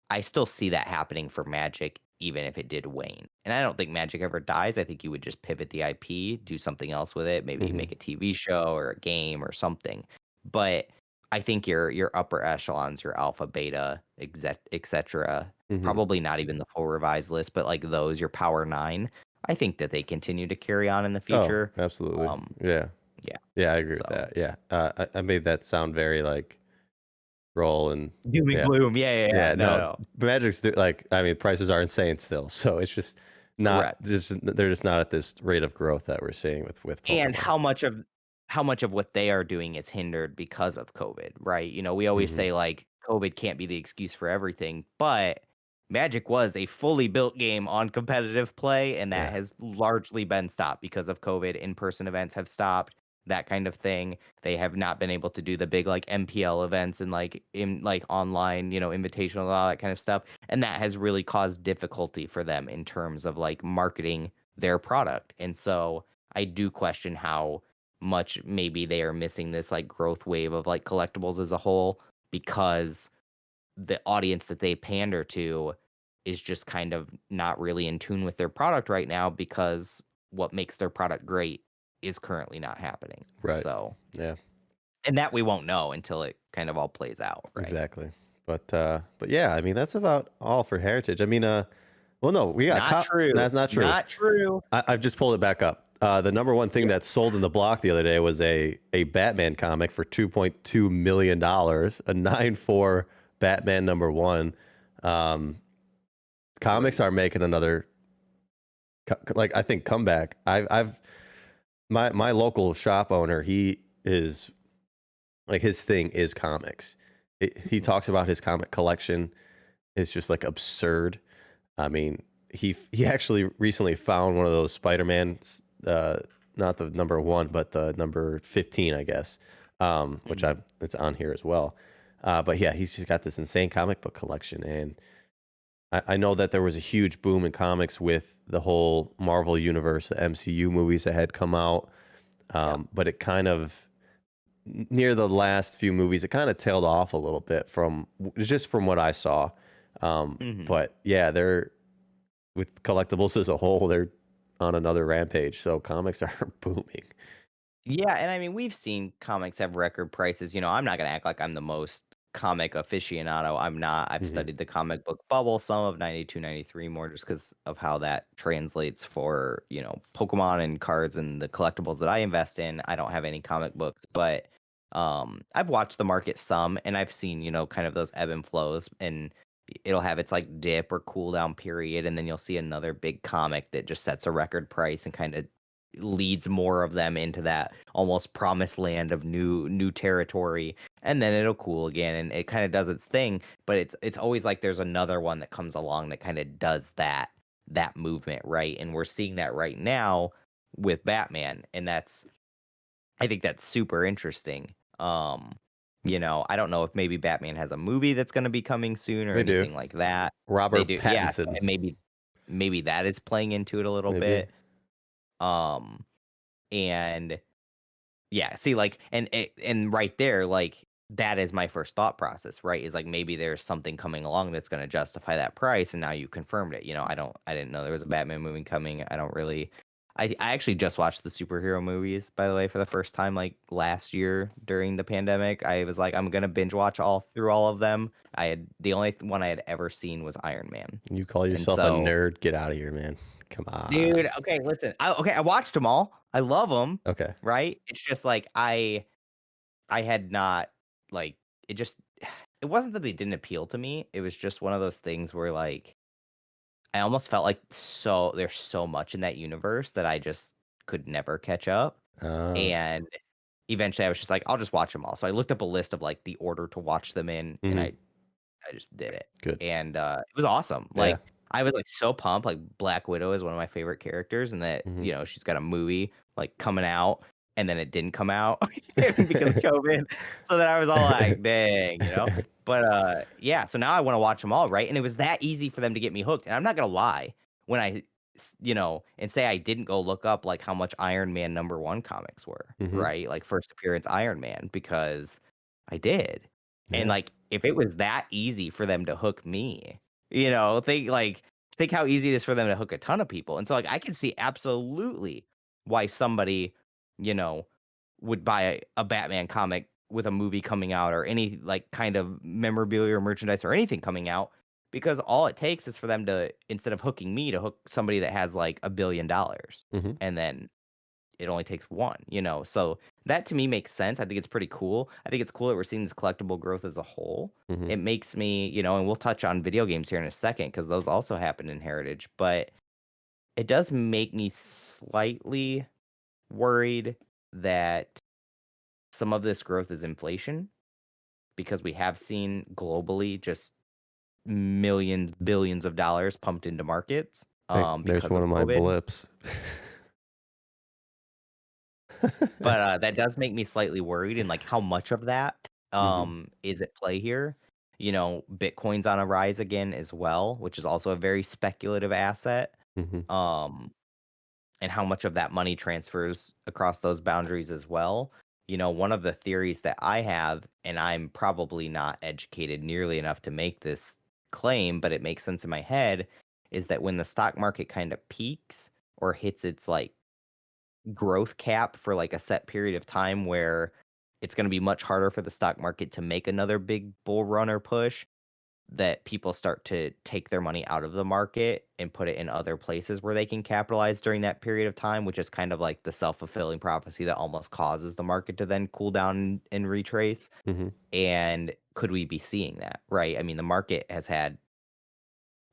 I still see that happening for Magic even if it did wane, and I don't think Magic ever dies, I think you would just pivot the IP, do something else with it, maybe Mhm. make a TV show or a game or something, but I think your upper echelons, your alpha, beta, etcetera, Mhm. probably not even the full revised list, but, like, those, your power 9, I think that they continue to carry on in the Oh, future, absolutely. um, Yeah. yeah, Yeah, I agree with so that. Yeah. I made that sound very like roll and doom and yeah. gloom, yeah, yeah, yeah, Yeah, no, no, no, Magic's like, I mean, prices are insane still. So it's just not correct. just they're just not at this rate of growth that we're seeing with And Pokemon. how much of what they are doing is hindered because of COVID, right? We always Mhm. say, like, COVID can't be the excuse for everything, but Magic was a fully built game on competitive play, and that Yeah. has largely been stopped because of COVID. In-person events have stopped, that kind of thing. They have not been able to do the big, like, MPL events and, like, in like, online, invitational, all that kind of stuff, and that has really caused difficulty for them in terms of, like, marketing their product, and so I do question how much maybe they are missing this like growth wave of like collectibles as a whole because the audience that they pander to is just kind of not really in tune with their product right now because what makes their product great is currently not happening. Right. So, Yeah. and that we won't know until it kind of all plays out, right? Exactly. But yeah, I mean, that's about all for Heritage. I mean, well, no, we got Not true. That's not true. Not true. I've just pulled it back up. The number one thing Yeah. that sold in the block the other day was a Batman comic for $2.2 million, a 9-4 Batman #1. Um, Comics are Crazy. making another like I think comeback. I've my local shop owner. He is like his thing is comics. He Mhm. talks about his comic collection. It's just like absurd. I mean, he actually recently found one of those Spider-Man, not the number 1, but the number 15, I guess, which Mhm. it's on here as well. But yeah, he's just got this insane comic book collection, and I know that there was a huge boom in comics with the whole Marvel universe, the MCU movies that had come out, Yep. but it kind of near the last few movies, it kind of tailed off a little bit from just from what I saw. Mhm. But yeah, they're with collectibles as a whole, they're on another rampage. So comics are booming. Yeah, and I mean, we've seen comics have record prices. I'm not gonna act like I'm the most comic aficionado. I'm not. I've Hmm. studied the comic book bubble, some of 92, 93 more just because of how that translates for, Pokemon and cards and the collectibles that I invest in. I don't have any comic books, but I've watched the market some and I've seen, kind of those ebb and flows and it'll have its like dip or cool down period, and then you'll see another big comic that just sets a record price and kind of leads more of them into that almost promised land of new territory, and then it'll cool again and it kind of does its thing, but it's always like there's another one that comes along that kind of does that movement, right? And we're seeing that right now with Batman, and I think that's super interesting. I don't know if maybe Batman has a movie that's going to be coming soon or They do. anything like that. They Robert do, yeah. So Pattinson, and maybe that is playing into it a little maybe. bit. Um, and yeah, see, like, and right there, like, that is my first thought process, right? Is like maybe there's something coming along that's going to justify that price, and now you confirmed it. I didn't know there was a Batman movie coming. I don't really. I actually just watched the superhero movies, by the way, for the first time, like last year during the pandemic. I was like, I'm gonna binge watch all of them. The only one I had ever seen was Iron Man, You call and yourself a so, nerd? Get out of here, man. Come on. dude, okay, listen, I watched them all. I love them, Okay. right? It's just like I had not, like, it just it wasn't that they didn't appeal to me, it was just one of those things where, like, I almost felt like there's so much in that universe that I just could never catch up, Uh, and eventually I was just like, "I'll just watch them all." So I looked up a list of, like, the order to watch them in, and mhm. I just did it, Good. and, it was awesome. Yeah. Like, I was, like, so pumped. Like, Black Widow is one of my favorite characters, and that, Mhm. she's got a movie, like, coming out, and then it didn't come out because of COVID. So then I was all like, "Dang," you know? But, yeah, so now I wanna watch them all, right? And it was that easy for them to get me hooked, and I'm not gonna lie, when and say I didn't go look up, like, how much Iron Man #1 comics were, Mhm. right? Like, first appearance Iron Man, because I did. And, Yeah. like, if it was that easy for them to hook me, think how easy it is for them to hook a ton of people. And so, like, I can see absolutely why somebody, you know, would buy a Batman comic with a movie coming out or any, like, kind of memorabilia or merchandise or anything coming out, because all it takes is for them to, instead of hooking me, to hook somebody that has, like, $1 billion, Mhm. and then it only takes one. So that to me makes sense. I think it's pretty cool. I think it's cool that we're seeing this collectible growth as a whole. Mhm. It makes me, and we'll touch on video games here in a second because those also happen in Heritage, but it does make me slightly worried that some of this growth is inflation, because we have seen globally just millions, billions of dollars pumped into markets Think there's because one of of my COVID. blips. But, that does make me slightly worried, and, like, how much of that, Mhm. is at play here. Bitcoin's on a rise again as well, which is also a very speculative asset, Mhm. um, and how much of that money transfers across those boundaries as well. One of the theories that I have, and I'm probably not educated nearly enough to make this claim, but it makes sense in my head, is that when the stock market kinda peaks or hits its, like, growth cap for like a set period of time where it's going to be much harder for the stock market to make another big bull run or push, that people start to take their money out of the market and put it in other places where they can capitalize during that period of time, which is kind of like the self-fulfilling prophecy that almost causes the market to then cool down and retrace. Mhm. And could we be seeing that? Right? I mean, the market has had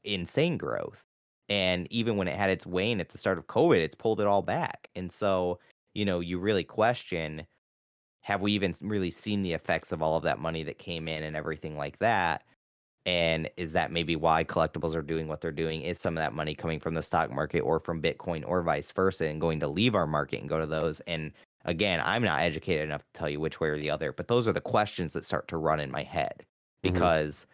insane growth. And even when it had its wane at the start of COVID, it's pulled it all back. And so, you really question, have we even really seen the effects of all of that money that came in and everything like that? And is that maybe why collectibles are doing what they're doing? Is some of that money coming from the stock market or from Bitcoin or vice versa and going to leave our market and go to those? And again, I'm not educated enough to tell you which way or the other, but those are the questions that start to run in my head, Mhm. because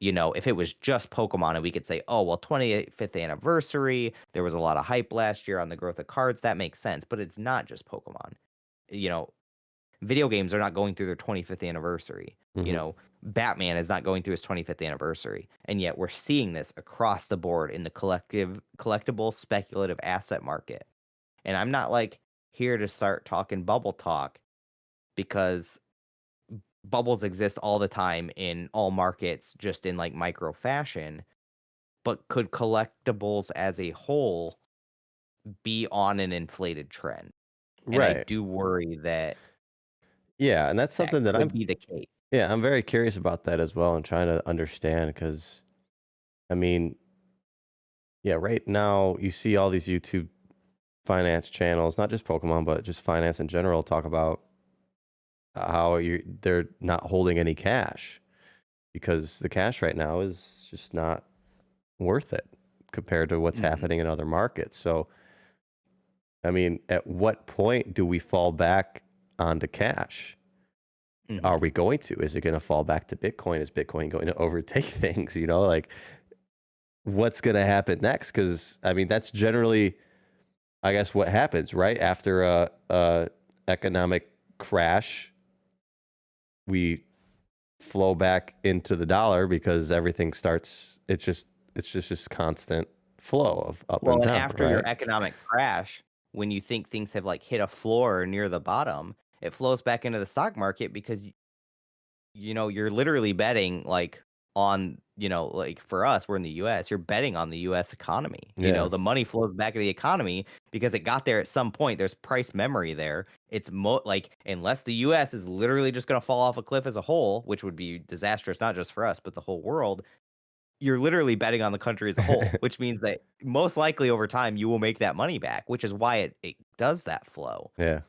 if it was just Pokemon and we could say, oh, well, 25th anniversary, there was a lot of hype last year on the growth of cards, that makes sense. But it's not just Pokemon. You know, Video games are not going through their 25th anniversary. Mhm. Batman is not going through his 25th anniversary. And yet we're seeing this across the board in the collectible speculative asset market. And I'm not like here to start talking bubble talk, because bubbles exist all the time in all markets, just in like micro fashion. But could collectibles as a whole be on an inflated trend? And I Right. do worry that Yeah, and that's that something that could be the case. I'm very curious about that as well and trying to understand because I mean, yeah, right now you see all these YouTube finance channels, not just Pokemon, but just finance in general, talk about how they're not holding any cash because the cash right now is just not worth it compared to what's Mhm. happening in other markets. So, I mean, at what point do we fall back onto cash? are Hmm. we going to? Is it going to fall back to Bitcoin? Is Bitcoin going to overtake things? You know, like what's going to happen next? Because I mean, that's generally, I guess, what happens right after a economic crash. We flow back into the dollar because everything starts. It's just constant flow of up and Well, and down, after your right? economic crash, when you think things have like hit a floor or near the bottom, it flows back into the stock market because you're literally betting like on, like for us, we're in the US, you're betting on the US economy. Yeah. The money flows back to the economy because it got there at some point. There's price memory there. It's like unless the US is literally just going to fall off a cliff as a whole, which would be disastrous not just for us, but the whole world. You're literally betting on the country as a whole, which means that most likely over time you will make that money back, which is why it does that flow. Yeah.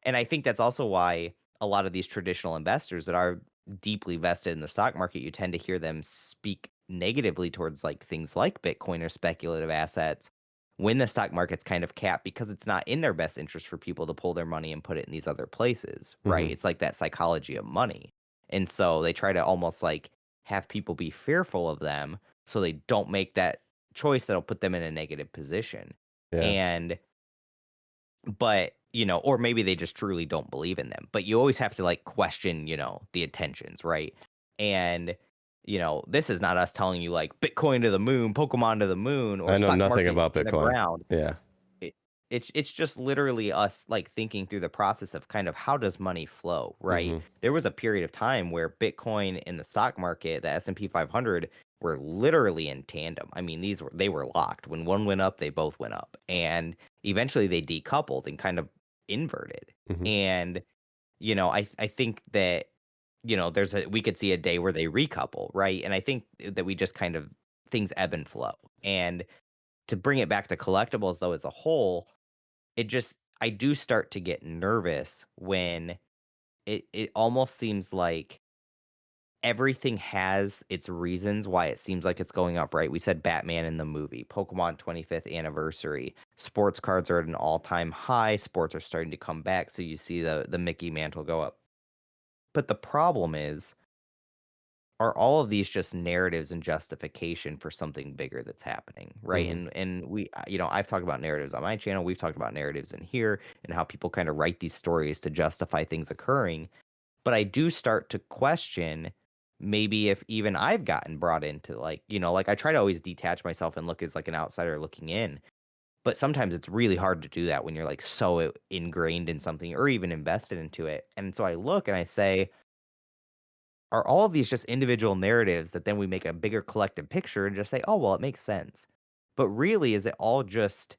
And I think that's also why a lot of these traditional investors that are deeply vested in the stock market, you tend to hear them speak negatively towards like things like Bitcoin or speculative assets when the stock market's kind of capped because it's not in their best interest for people to pull their money and put it in these other places, right? Hmm. It's like that psychology of money. And so they try to almost like have people be fearful of them so they don't make that choice that'll put them in a negative position. Yeah. And but, or maybe they just truly don't believe in them. But you always have to like question, the intentions, right? And this is not us telling you like Bitcoin to the moon, Pokemon to the moon, or I know stock nothing market about in the Bitcoin. ground. Yeah. It, it's just literally us like thinking through the process of kind of how does money flow, right? Hmm. There was a period of time where Bitcoin and the stock market, the S&P 500, were literally in tandem. I mean, they were locked. When one went up, they both went up, and eventually they decoupled and kind of inverted. Hmm. And I think that we could see a day where they recouple, right? And I think that we just kind of things ebb and flow. And to bring it back to collectibles though as a whole, I do start to get nervous when it almost seems like everything has its reasons why it seems like it's going up, right? We said Batman in the movie, Pokemon 25th anniversary, sports cards are at an all-time high, sports are starting to come back, so you see the Mickey Mantle go up. But the problem is, are all of these just narratives and justification for something bigger that's happening, right? Hmm. And I've talked about narratives on my channel, we've talked about narratives in here and how people kind of write these stories to justify things occurring. But I do start to question maybe if even I've gotten brought into like, like I try to always detach myself and look as like an outsider looking in. But sometimes it's really hard to do that when you're like so ingrained in something or even invested into it. And so I look and I say, are all of these just individual narratives that then we make a bigger collective picture and just say, oh, well, it makes sense. But really, is it all just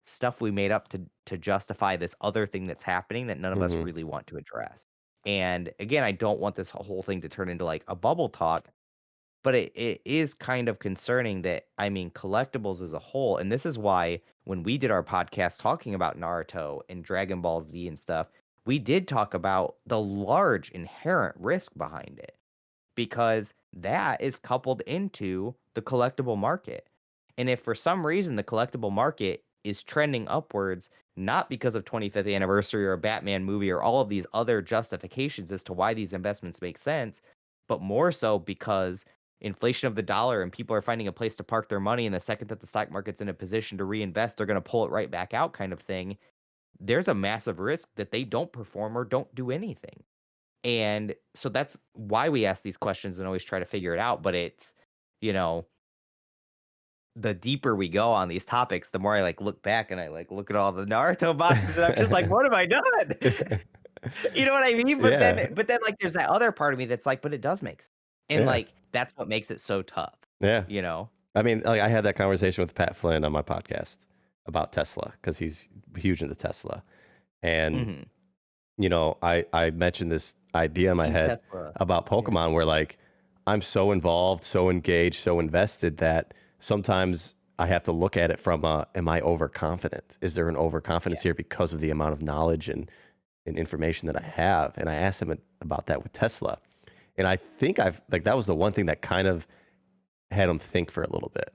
stuff we made up to justify this other thing that's happening that none of us Hmm. really want to address? And again, I don't want this whole thing to turn into like a bubble talk, but it is kind of concerning that, I mean, collectibles as a whole, and this is why when we did our podcast talking about Naruto and Dragon Ball Z and stuff, we did talk about the large inherent risk behind it because that is coupled into the collectible market. And if for some reason the collectible market is trending upwards, not because of 25th anniversary or a Batman movie or all of these other justifications as to why these investments make sense, but more so because inflation of the dollar and people are finding a place to park their money, and the second that the stock market's in a position to reinvest, they're going to pull it right back out kind of thing. There's a massive risk that they don't perform or don't do anything. And so that's why we ask these questions and always try to figure it out. But you know, the deeper we go on these topics, the more I like look back and I like look at all the Naruto boxes and I'm just like, what have I done? You know what I mean? But Yeah. then like there's that other part of me that's like, but it does make sense. And Yeah. like that's what makes it so tough, Yeah. you know? I mean, like I had that conversation with Pat Flynn on my podcast about Tesla because he's huge into Tesla. And, Hmm. I mentioned this idea in my Team head Tesla. about Yeah. Pokemon where like I'm so involved, so engaged, so invested that sometimes I have to look at it from am I overconfident? Is there an overconfidence Yeah. here because of the amount of knowledge and information that I have? And I asked him about that with Tesla. And I think that was the one thing that kind of had him think for a little bit.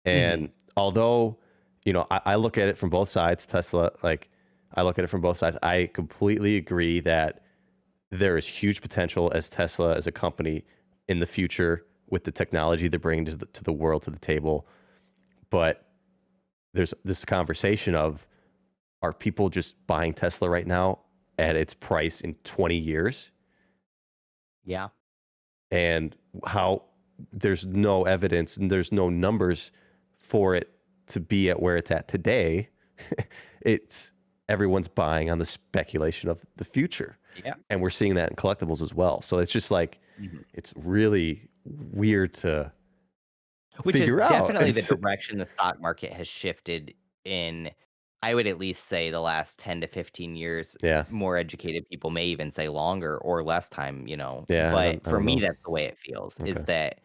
Hmm. And although, I look at it from both sides, Tesla, like I look at it from both sides. I completely agree that there is huge potential as Tesla as a company in the future with the technology they're bringing to the world, to the table. But there's this conversation of, are people just buying Tesla right now at its price in 20 years? Yeah. And how there's no evidence and there's no numbers for it to be at where it's at today. It's everyone's buying on the speculation of the future. Yeah. And we're seeing that in collectibles as well. So it's just like, Mhm. it's really weird to Which is figure out. definitely the direction the stock market has shifted in, I would at least say, the last 10 to 15 years. Yeah. More educated people may even say longer or less time, Yeah. but I for don't me, know. that's the way it feels, is Okay. that,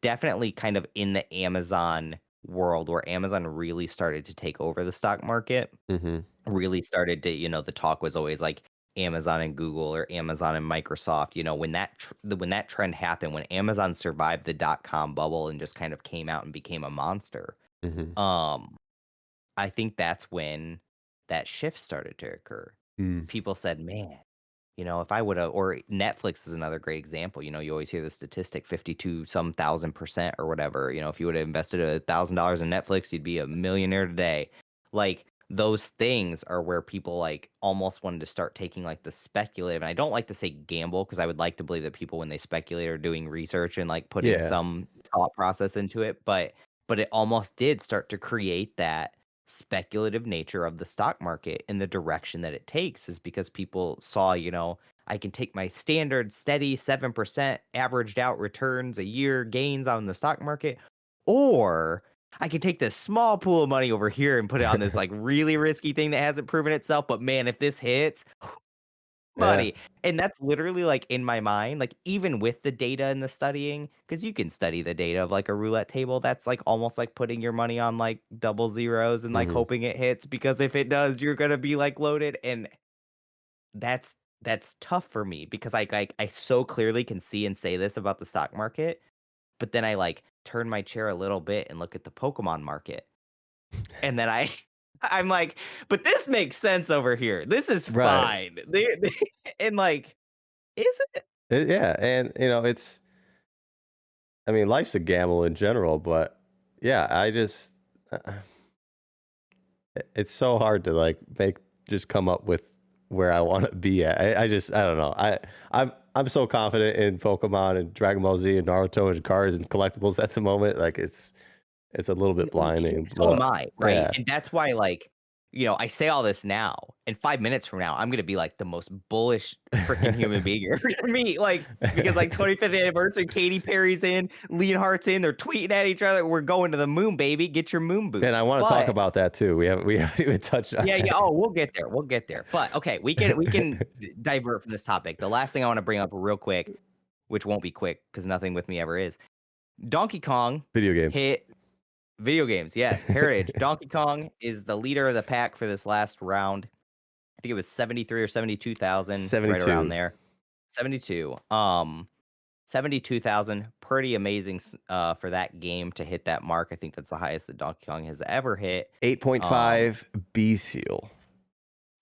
definitely kind of in the Amazon world where Amazon really started to take over the stock market, Mm-hmm. really started to, the talk was always like Amazon and Google or Amazon and Microsoft. When when that trend happened, when Amazon survived the dot-com bubble and just kind of came out and became a monster, Mm-hmm. um, I think that's when that shift started to occur. Mm. People said, "Man, if I would have," or Netflix is another great example. You always hear the statistic 52 some thousand% or whatever. If you would have invested $1,000 in Netflix, you'd be a millionaire today. Like those things are where people like almost wanted to start taking like the speculative. And I don't like to say gamble because I would like to believe that people when they speculate are doing research and like putting Yeah. some thought process into it. But it almost did start to create that speculative nature of the stock market in the direction that it takes is because people saw, I can take my standard steady 7% averaged out returns a year gains on the stock market, or I can take this small pool of money over here and put it on this like really risky thing that hasn't proven itself. But man, if this hits, Yeah. buddy. And that's literally like in my mind, like even with the data and the studying, because you can study the data of like a roulette table. That's like almost like putting your money on like double zeros and like Mm-hmm. hoping it hits because if it does, you're gonna be like loaded. And that's tough for me because I so clearly can see and say this about the stock market, but then I like turn my chair a little bit and look at the Pokemon market. And then I'm like, but this makes sense over here. This is Right. fine. And like, is it? Yeah. And, I mean, life's a gamble in general, but yeah, uh, it's so hard to like just come up with where I want to be at. I don't know. I'm so confident in Pokemon and Dragon Ball Z and Naruto and cards and collectibles at the moment. Like it's a little bit blinding, So am but I, right? yeah. And that's why, like, I say all this now, and 5 minutes from now, I'm gonna be like the most bullish freaking human being you're ever gonna meet. Like, because like 25th anniversary, Katy Perry's in, Leonhardt's in, they're tweeting at each other. We're going to the moon, baby. Get your moon And boots. I want to talk But about that too. We haven't even touched on yeah, yeah. that. Oh, we'll get there. We'll get there. But okay, we can divert from this topic. The last thing I want to bring up real quick, which won't be quick because nothing with me ever is Donkey Kong Video games. hit video games, yes, heritage. Donkey Kong is the leader of the pack for this last round. I think it was 73 or 72,000, right around 72. there. 72. 72,000, pretty amazing for that game to hit that mark. I think that's the highest that Donkey Kong has ever hit. 8.5 B seal.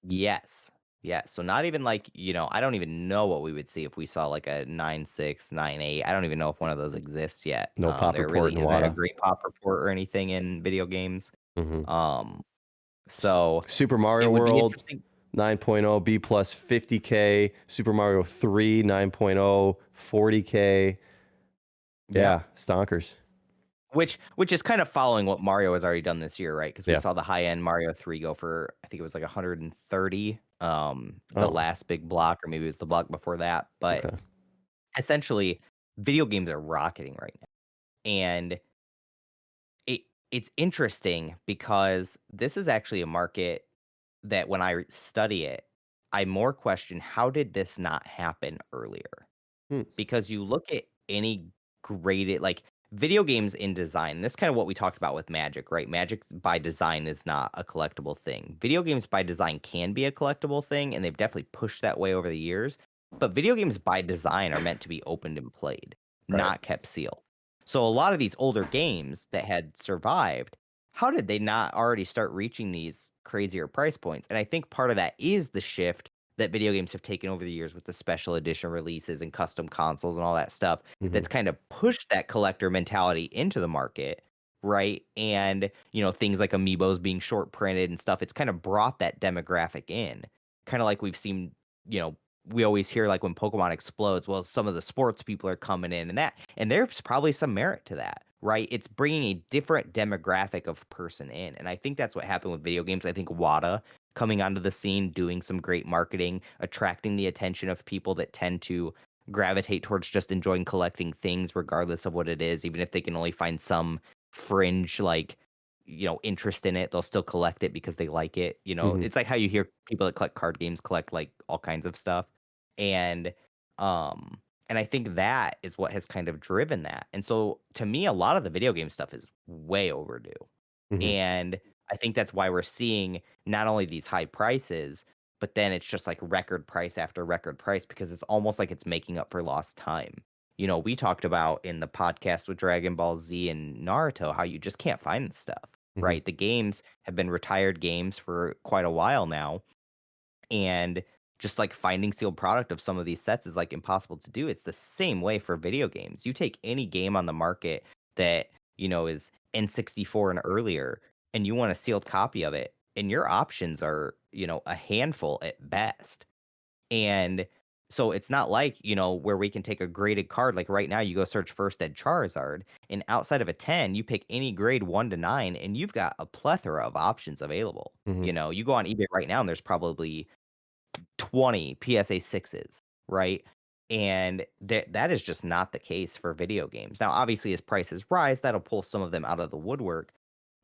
Yes. Yes. So not even like, I don't even know what we would see if we saw like a 9.6, 9.8. I don't even know if one of those exists yet. No pop There report really in isn't a WATA. great pop report or anything in video games. Hmm. Um, so Super it Mario would be World interesting. 9.0 B plus 50K. Super Mario 3 9.0 40K. Yeah. Yeah, stonkers. Which is kind of following what Mario has already done this year, right? Because we Yeah. saw the high end Mario 3 go for I think it was like 130, the Oh, last big block, or maybe it was the block before that. But okay. essentially, video games are rocketing right now. And it's interesting because this is actually a market that when I study it, I more question how did this not happen earlier? Hmm. Because you look at any graded like video games in design, this is kind of what we talked about with Magic, right? Magic by design is not a collectible thing. Video games by design can be a collectible thing, and they've definitely pushed that way over the years. But video games by design are meant to be opened and played, Right. not kept sealed. So a lot of these older games that had survived, how did they not already start reaching these crazier price points? And I think part of that is the shift that video games have taken over the years with the special edition releases and custom consoles and all that stuff Hmm. that's kind of pushed that collector mentality into the market, right? And, things like amiibos being short printed and stuff, it's kind of brought that demographic in. Kind of like we've seen, you know, we always hear like when Pokemon explodes, well, some of the sports people are coming in and there's probably some merit to that, right? It's bringing a different demographic of person in. And I think that's what happened with video games. I think WADA coming onto the scene, doing some great marketing, attracting the attention of people that tend to gravitate towards just enjoying collecting things regardless of what it is, even if they can only find some fringe like interest in it, they'll still collect it because they like it. Hmm. It's like how you hear people that collect card games collect like all kinds of stuff. And um and I think that is what has kind of driven that. And so to me, a lot of the video game stuff is way overdue. Hmm. And I think that's why we're seeing not only these high prices, but then it's just like record price after record price because it's almost like it's making up for lost time. We talked about in the podcast with Dragon Ball Z and Naruto how you just can't find this stuff, Hmm. right? The games have been retired games for quite a while now, and just like finding sealed product of some of these sets is like impossible to do. It's the same way for video games. You take any game on the market that, is N64 and earlier, and you want a sealed copy of it, and your options are, a handful at best. And so it's not like, where we can take a graded card. Like right now, you go search First Ed Charizard, and outside of a 10, you pick any grade 1 to 9, and you've got a plethora of options available. Hmm. You go on eBay right now, and there's probably 20 PSA 6s, right? And that is just not the case for video games. Now, obviously, as prices rise, that'll pull some of them out of the woodwork.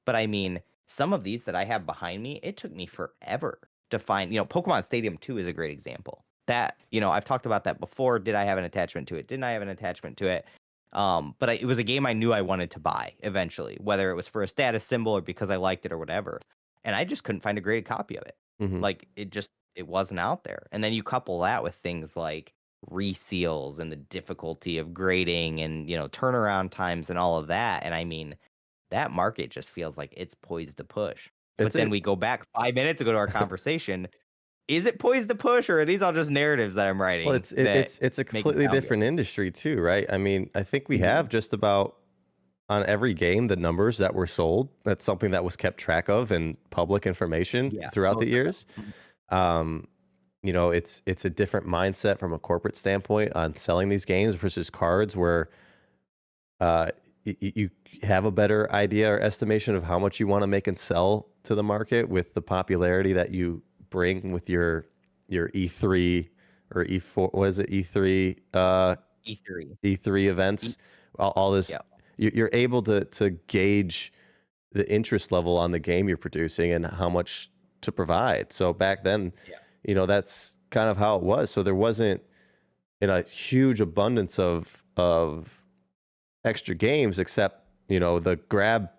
But I mean, some of these that I have behind me, it took me forever to find. Pokemon Stadium 2 is a great example. That, I've talked about that before. Did I have an attachment to it? Didn't I have an attachment to it? But it was a game I knew I wanted to buy eventually, whether it was for a status symbol or because I liked it or whatever. And I just couldn't find a graded copy of it. Hmm. Like it wasn't out there. And then you couple that with things like reseals and the difficulty of grading and, turnaround times and all of that. And I mean, that market just feels like it's poised to push. But It's then a we go back 5 minutes ago to our conversation. Is it poised to push, or are these all just narratives that I'm well, writing it's it, that it's a make it completely sound good? different industry too, right? I mean, I think we Mhm. have just about on every game the numbers that were sold. That's something that was kept track of and public information Yeah, throughout the most years. definitely. Um, it's a different mindset from a corporate standpoint on selling these games versus cards, where uh, you have a better idea or estimation of how much you want to make and sell to the market with the popularity that you bring with your E3 or E4. What is it? E3 E3. E3 E events. All this, Yeah. you're able to gauge the interest level on the game you're producing and how much to provide. So back then, Yeah. that's kind of how it was. So there wasn't a huge abundance of extra games, except the grab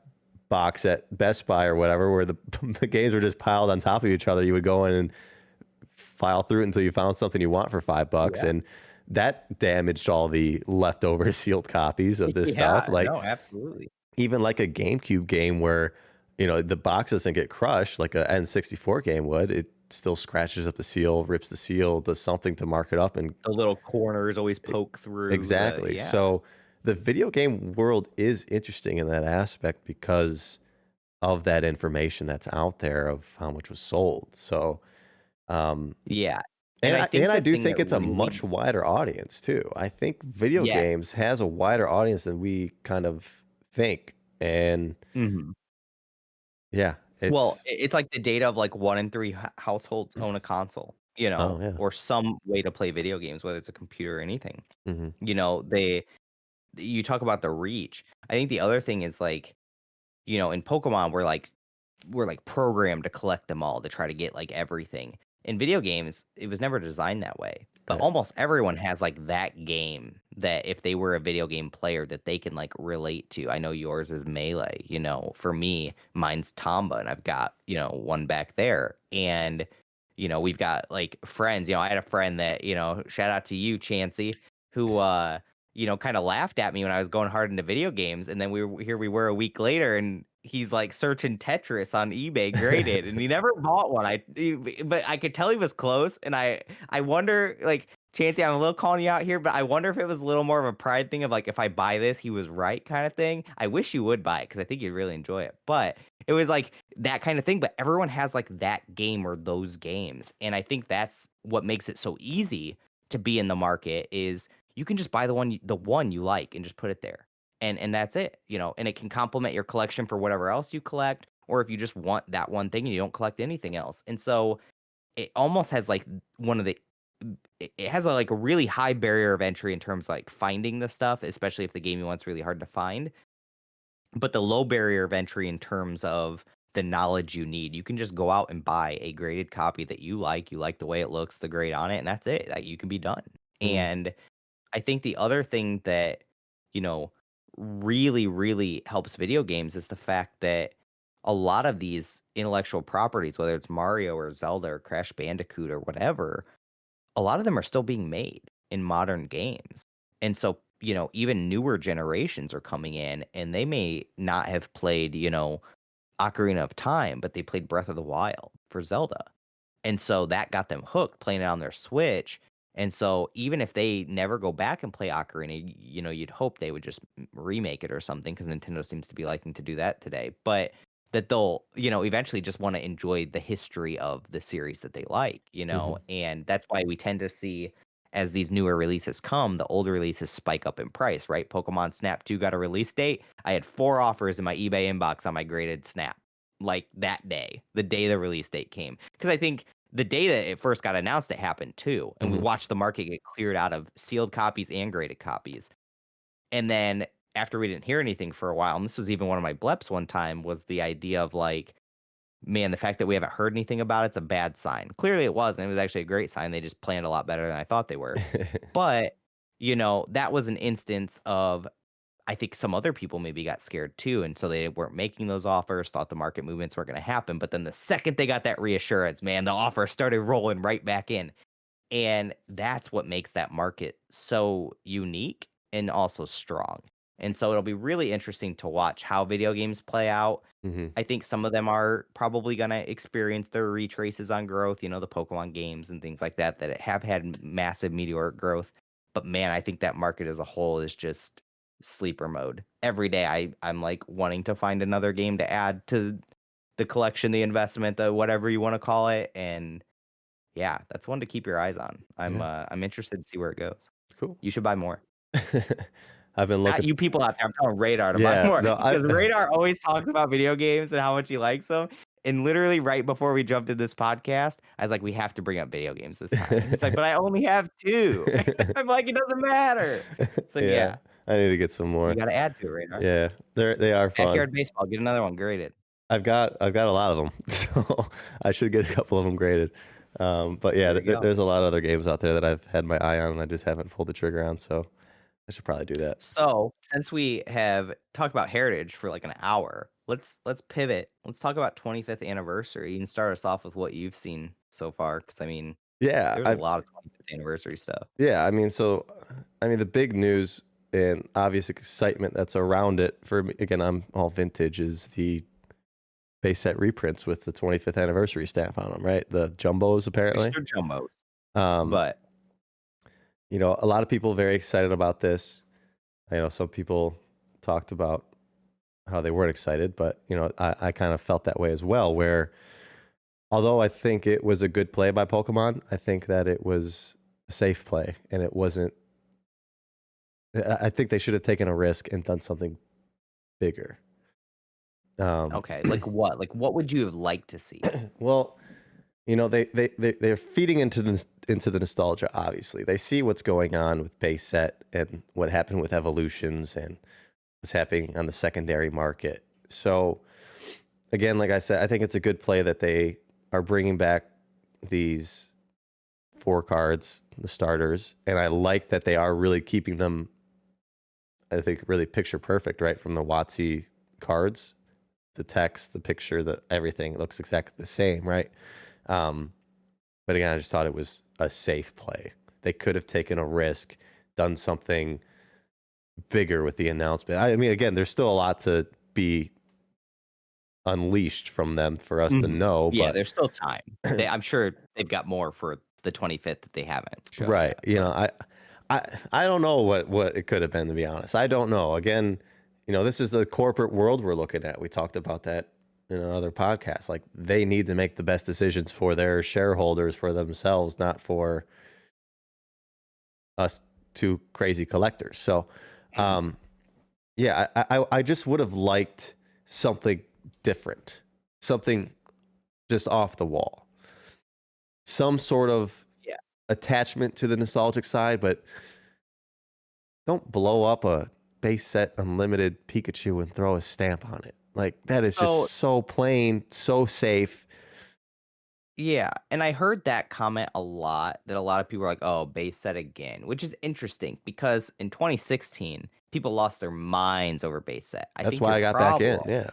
box at Best Buy or whatever, where the the games were just piled on top of each other. You would go in and file through it until you found something you want for $5, Yeah. and that damaged all the leftover sealed copies of this stuff. Yeah. Like No, absolutely. even like a GameCube game where the box doesn't get crushed like a N64 game would. It still scratches up the seal, rips the seal, does something to mark it up, and The little corners always e- poke through. exactly. Yeah. So the video game world is interesting in that aspect because of that information that's out there of how much was sold. So um, Yeah. And and I I think the do thing think that it's a really much wider audience too. I think video games yes. has a wider audience than we kind of think. And Mhm. yeah, Well, it's it's like the data of like 1 in 3 households own a console, oh yeah. or some way to play video games, whether it's a computer or anything. Hmm. They you talk about the reach. I think the other thing is like, in Pokemon, we're like programmed to collect them all to try to get like everything. In video games, it was never designed that way. But Right. almost everyone has like that game that if they were a video game player that they can like relate to. I know yours is Melee, for me, mine's Tamba and I've got, one back there. And we've got like friends, I had a friend that, shout out to you, Chansey, who kind of laughed at me when I was going hard into video games. And then we were a week later, and he's like searching Tetris on eBay graded, and he never bought one. But I could tell he was close, and I wonder, like, Chancey, I'm a little calling you out here, but I wonder if it was a little more of a pride thing of like, if I buy this, he was right kind of thing. I wish you would buy it because I think you'd really enjoy it. But it was like that kind of thing. But everyone has like that game or those games, and I think that's what makes it so easy to be in the market is you can just buy the one you like and just put it there. And that's it, and it can complement your collection for whatever else you collect, or if you just want that one thing and you don't collect anything else. And so it almost has like one of the it has like a really high barrier of entry in terms of like finding the stuff, especially if the game you want's really hard to find. But the low barrier of entry in terms of the knowledge you need, you can just go out and buy a graded copy that you like the way it looks, the grade on it, and that's it. Like, you can be done. Mhm. And I think the other thing that, you know, really, really helps video games is the fact that a lot of these intellectual properties, whether it's Mario or Zelda or Crash Bandicoot or whatever, a lot of them are still being made in modern games. And so, even newer generations are coming in and they may not have played, Ocarina of Time, but they played Breath of the Wild for Zelda. And so that got them hooked playing it on their Switch. And so even if they never go back and play Ocarina, you'd hope they would just remake it or something because Nintendo seems to be liking to do that today. But that they'll, eventually just want to enjoy the history of the series that they like, Mhm. and that's why we tend to see as these newer releases come, the older releases spike up in price, right? Pokemon Snap 2 got a release date. I had 4 offers in my eBay inbox on my graded Snap like that day, the day the release date came. Because I think the day that it first got announced, it happened too. And we Mhm. watched the market get cleared out of sealed copies and graded copies. And then after we didn't hear anything for a while, and this was even one of my bleps one time, was the idea of like, man, the fact that we haven't heard anything about it's a bad sign. Clearly it wasn't. It was actually a great sign. They just planned a lot better than I thought they were. But, that was an instance of I think some other people maybe got scared too, and so they weren't making those offers, thought the market movements were gonna happen, but then the second they got that reassurance, man, the offer started rolling right back in, and that's what makes that market so unique and also strong, and so it'll be really interesting to watch how video games play out. Mhm. I think some of them are probably gonna experience their retraces on growth, the Pokemon games and things like that that have had massive meteoric growth. But man, I think that market as a whole is just sleeper mode. Every day I'm like wanting to find another game to add to the collection, the investment, the whatever you want to call it. And yeah, that's one to keep your eyes on. I'm Yeah. I'm interested to see where it goes. Cool. You should buy more. I've been Not looking. you people out there, I'm telling Radar to buy Yeah. more No. I. because Radar always talks about video games and how much he likes them. And literally right before we jumped into this podcast, I was like, we have to bring up video games this time. And he's like, but I only have two. I'm like, it doesn't matter. So Yeah. yeah, I need to get some you more. got to add to it, Radar. Yeah. They are fun. Backyard baseball, get another one graded. I've got a lot of them, so I should get a couple of them graded. But yeah, There you go. there's a lot of other games out there that I've had my eye on and I just haven't pulled the trigger on. So I should probably do that. So since we have talked about heritage for like an hour, let's pivot. Let's talk about 25th anniversary. You can start us off with what you've seen so far, because I mean, Yeah, there's a lot of 25th anniversary stuff. yeah. I mean, the big news and obvious excitement that's around it for me. Again, I'm all vintage. Is the base set reprints with the 25th anniversary stamp on them, right? The jumbos apparently. Extra jumbos, Um, but a lot of people very excited about this. I know some people talked about how they weren't excited, but I kind of felt that way as well. Where although I think it was a good play by Pokemon, I think that it was a safe play, and it wasn't. I think they should have taken a risk and done something bigger. okay, like what? Like what would you have liked to see? Well, they're feeding into the nostalgia. Obviously, they see what's going on with base set and what happened with evolutions and what's happening on the secondary market. So, again, like I said, I think it's a good play that they are bringing back these 4 cards, the starters, and I like that they are really keeping them. I think really picture perfect, right, from the WotC cards, the text, the picture, the everything looks exactly the same, right? But again, I just thought it was a safe play. They could have taken a risk, done something bigger with the announcement. I mean, again, there's still a lot to be unleashed from them for us to Mhm. know, Yeah, but there's still time. I'm sure they've got more for the 25th that they haven't shown right, yet, you know, but I don't know what it could have been, to be honest. I don't know. Again, you know, this is the corporate world we're looking at. We talked about that in another podcast. Like, they need to make the best decisions for their shareholders, for themselves, not for us two crazy collectors. So, Mhm. um, yeah, I just would have liked something different, something just off the wall, some sort of Yeah. attachment to the nostalgic side, but don't blow up a base set unlimited Pikachu and throw a stamp on it. Like, that is just So so plain, so safe. yeah, and I heard that comment a lot, that a lot of people are like, "Oh, base set again," which is interesting because in 2016, people lost their minds over base set. I That's think why your I got back in. problem Yeah.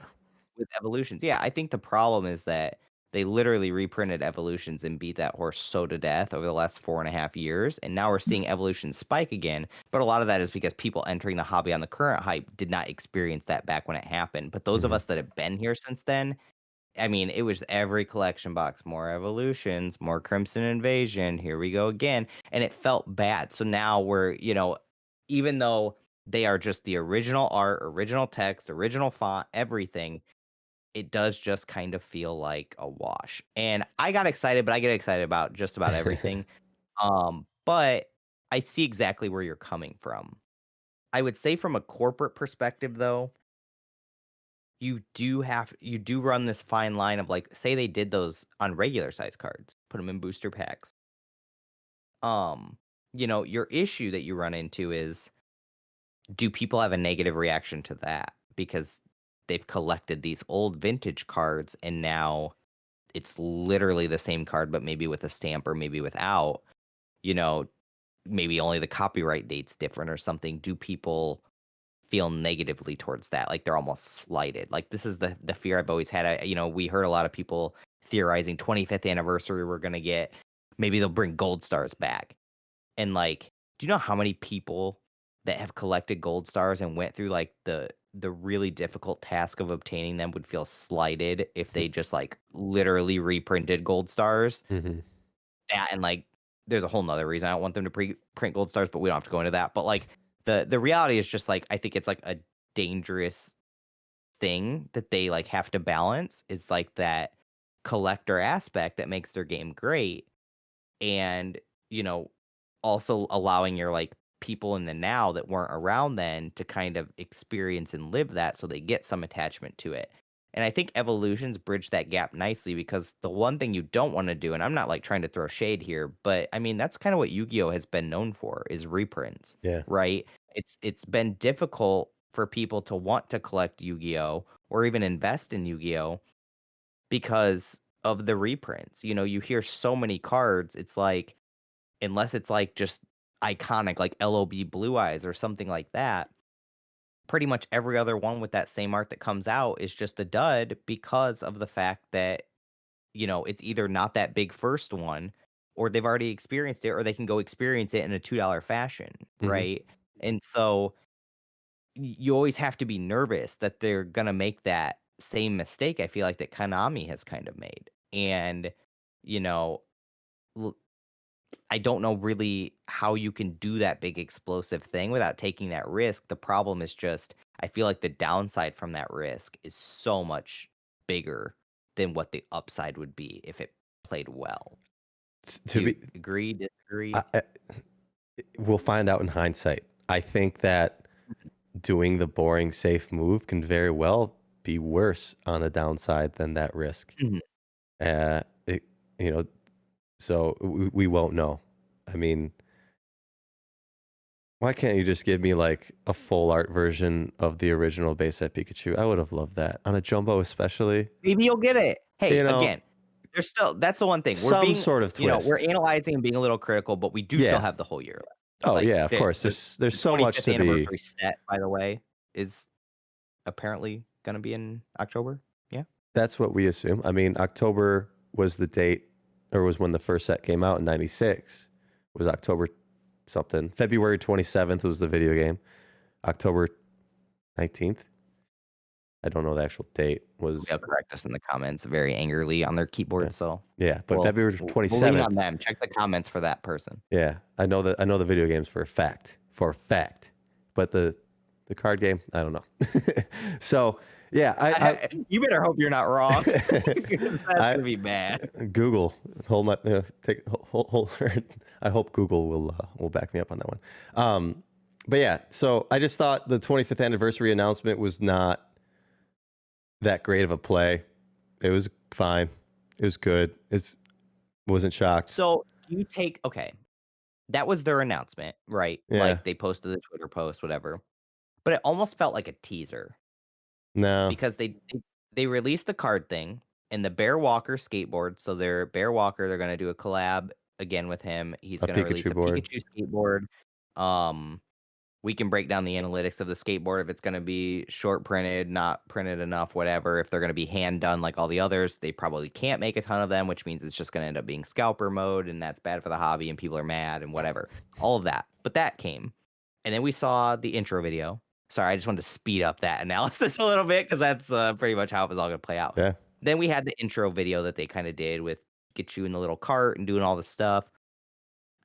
with Evolutions, yeah, I think the problem is that they literally reprinted Evolutions and beat that horse so to death over the last 4.5 years, and now we're seeing Evolutions spike again, but a lot of that is because people entering the hobby on the current hype did not experience that back when it happened, but those of Hmm. us that have been here since then, I mean, it was every collection box, more Evolutions, more Crimson Invasion, here we go again, and it felt bad. So now we're, even though they are just the original art, original text, original font, everything, it does just kind of feel like a wash. And I got excited, but I get excited about just about everything. But I see exactly where you're coming from. I would say from a corporate perspective though, you do run this fine line of, like, say they did those on regular size cards, put them in booster packs. Um, your issue that you run into is, do people have a negative reaction to that? Because they've collected these old vintage cards and now it's literally the same card, but maybe with a stamp or maybe without, you know, maybe only the copyright date's different or something. Do people feel negatively towards that, like they're almost slighted? Like, this is the fear I've always had. We heard a lot of people theorizing 25th anniversary, we're gonna get, maybe they'll bring gold stars back. And like, do you know how many people that have collected gold stars and went through like the really difficult task of obtaining them would feel slighted if they just like literally reprinted gold stars? Hmm. That and like, there's a whole nother reason I don't want them to print gold stars, but we don't have to go into that. But like, the reality is just like, I think it's like a dangerous thing that they like have to balance, is like that collector aspect that makes their game great, and you know also allowing your like people in the now that weren't around then to kind of experience and live that, so they get some attachment to it. And I think Evolutions bridge that gap nicely, because the one thing you don't want to do, and I'm not like trying to throw shade here, but I mean that's kind of what Yu-Gi-Oh has been known for, is reprints, Yeah. right? It's been difficult for people to want to collect Yu-Gi-Oh or even invest in Yu-Gi-Oh because of the reprints. You hear so many cards, it's like, unless it's like just iconic, like LOB Blue Eyes or something like that, pretty much every other one with that same art that comes out is just a dud, because of the fact that, it's either not that big first one, or they've already experienced it, or they can go experience it in a $2 fashion, Hmm. right? And so you always have to be nervous that they're gonna make that same mistake, I feel like, that Konami has kind of made. And, you know, I don't know really how you can do that big explosive thing without taking that risk. The problem is just, I feel like the downside from that risk is so much bigger than what the upside would be if it played well. To Do you be, agree, disagree? I, we'll find out in hindsight. I think that doing the boring, safe move can very well be worse on the downside than that risk. Mhm. It, you know, so we won't know. I mean, why can't you just give me like a full art version of the original base set Pikachu? I would have loved that on a jumbo, especially. Maybe you'll get it. Hey, You know, again, there's still, that's the one thing. We're some being, sort of we're twist. analyzing and being a little critical, but we do still Yeah. have the whole year left. Oh Like yeah. Of course. There's the so much 25th to be. anniversary set, by the way, is apparently gonna be in October. Yeah. That's what we assume. I mean, October was the date, or was when the first set came out in '96. Was October something. February 27th was the video game. October 19th. I don't know the actual date. Was They'll correct us in the comments very angrily on their keyboard. Yeah. So yeah, but February we'll 27th. lean on them. Check the comments for that person. Yeah, I know the video games for a fact, but the card game, I don't know. So yeah, you better hope you're not wrong. That's gonna be bad. Google, hold my hold. I hope Google will back me up on that one. But yeah, so I just thought the 25th anniversary announcement was not that great of a play. It was fine. It was good. Wasn't shocked. So that was their announcement, right? Yeah. Like they posted the Twitter post, whatever. But it almost felt like a teaser. No. Because they released the card thing and the Bear Walker skateboard. So they're going to do a collab again with him. He's going to release a Pikachu skateboard. We can break down the analytics of the skateboard, if it's going to be short printed, not printed enough, whatever. If they're going to be hand done like all the others, they probably can't make a ton of them, which means it's just going to end up being scalper mode, and that's bad for the hobby, and people are mad and whatever. All of that. But that came. And then we saw the intro video. Sorry, I just wanted to speed up that analysis a little bit because that's pretty much how it was all going to play out. Yeah. Then we had the intro video that they kind of did with Pikachu in the little cart and doing all the stuff.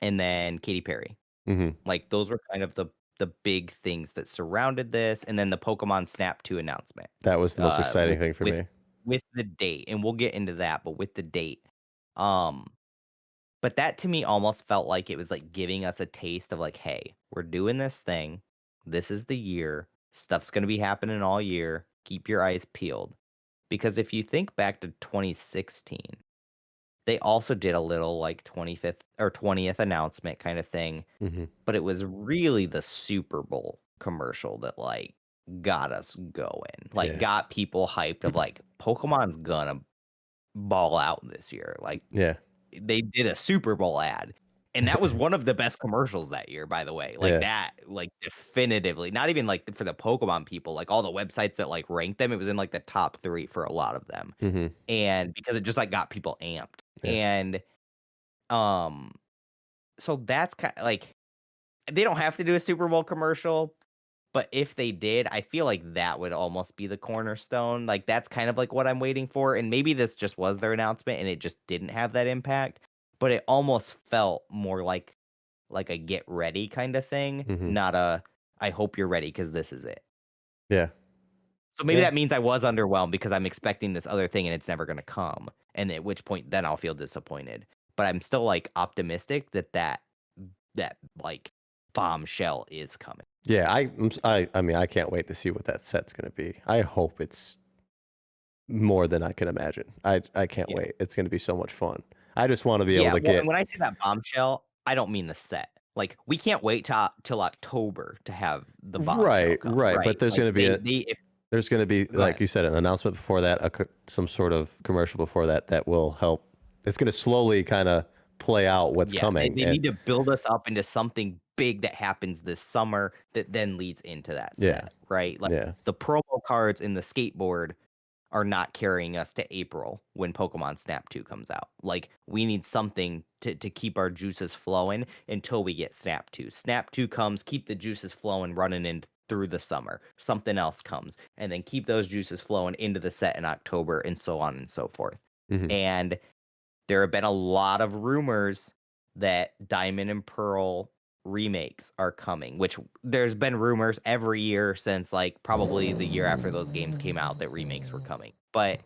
And then Katy Perry. Mm-hmm. Like those were kind of the big things that surrounded this. And then the Pokemon Snap 2 announcement. That was the most exciting thing for me. With the date. And we'll get into that, but with the date. But that to me almost felt like it was like giving us a taste of like, hey, we're doing this thing. This is the year. Stuff's going to be happening all year. Keep your eyes peeled. Because if you think back to 2016, they also did a little like 25th or 20th announcement kind of thing. Mm-hmm. But it was really the Super Bowl commercial that like got us going. Like got people hyped of like Pokemon's gonna ball out this year. Like they did a Super Bowl ad. And that was one of the best commercials that year, by the way. Like that, like definitively, not even like for the Pokemon people, like all the websites that like ranked them, it was in like the top 3 for a lot of them. Mm-hmm. And because it just like got people amped. And so that's kind of like, they don't have to do a Super Bowl commercial, but if they did, I feel like that would almost be the cornerstone. Like that's kind of like what I'm waiting for. And maybe this just was their announcement and it just didn't have that impact. But it almost felt more like a get ready kind of thing, not a I hope you're ready because this is it. Yeah. So maybe that means I was underwhelmed because I'm expecting this other thing and it's never going to come. And at which point then I'll feel disappointed. But I'm still like optimistic that like bombshell is coming. Yeah, I mean I can't wait to see what that set's going to be. I hope it's more than I can imagine. I can't wait. It's going to be so much fun. I just want to be able to get. When I say that bombshell, I don't mean the set. Like we can't wait till October to have the bombshell. Right. But there's like, going to be there's going to be like you said an announcement before that, some sort of commercial before that will help. It's going to slowly kind of play out what's coming. They need to build us up into something big that happens this summer that then leads into that set, right? Like the promo cards in the skateboard are not carrying us to April when Pokemon Snap 2 comes out. Like we need something to keep our juices flowing until we get Snap 2. Snap 2 comes, keep the juices flowing, running in through the summer. Something else comes, and then keep those juices flowing into the set in October, and so on and so forth. And there have been a lot of rumors that Diamond and Pearl remakes are coming, which there's been rumors every year since like probably the year after those games came out that remakes were coming. But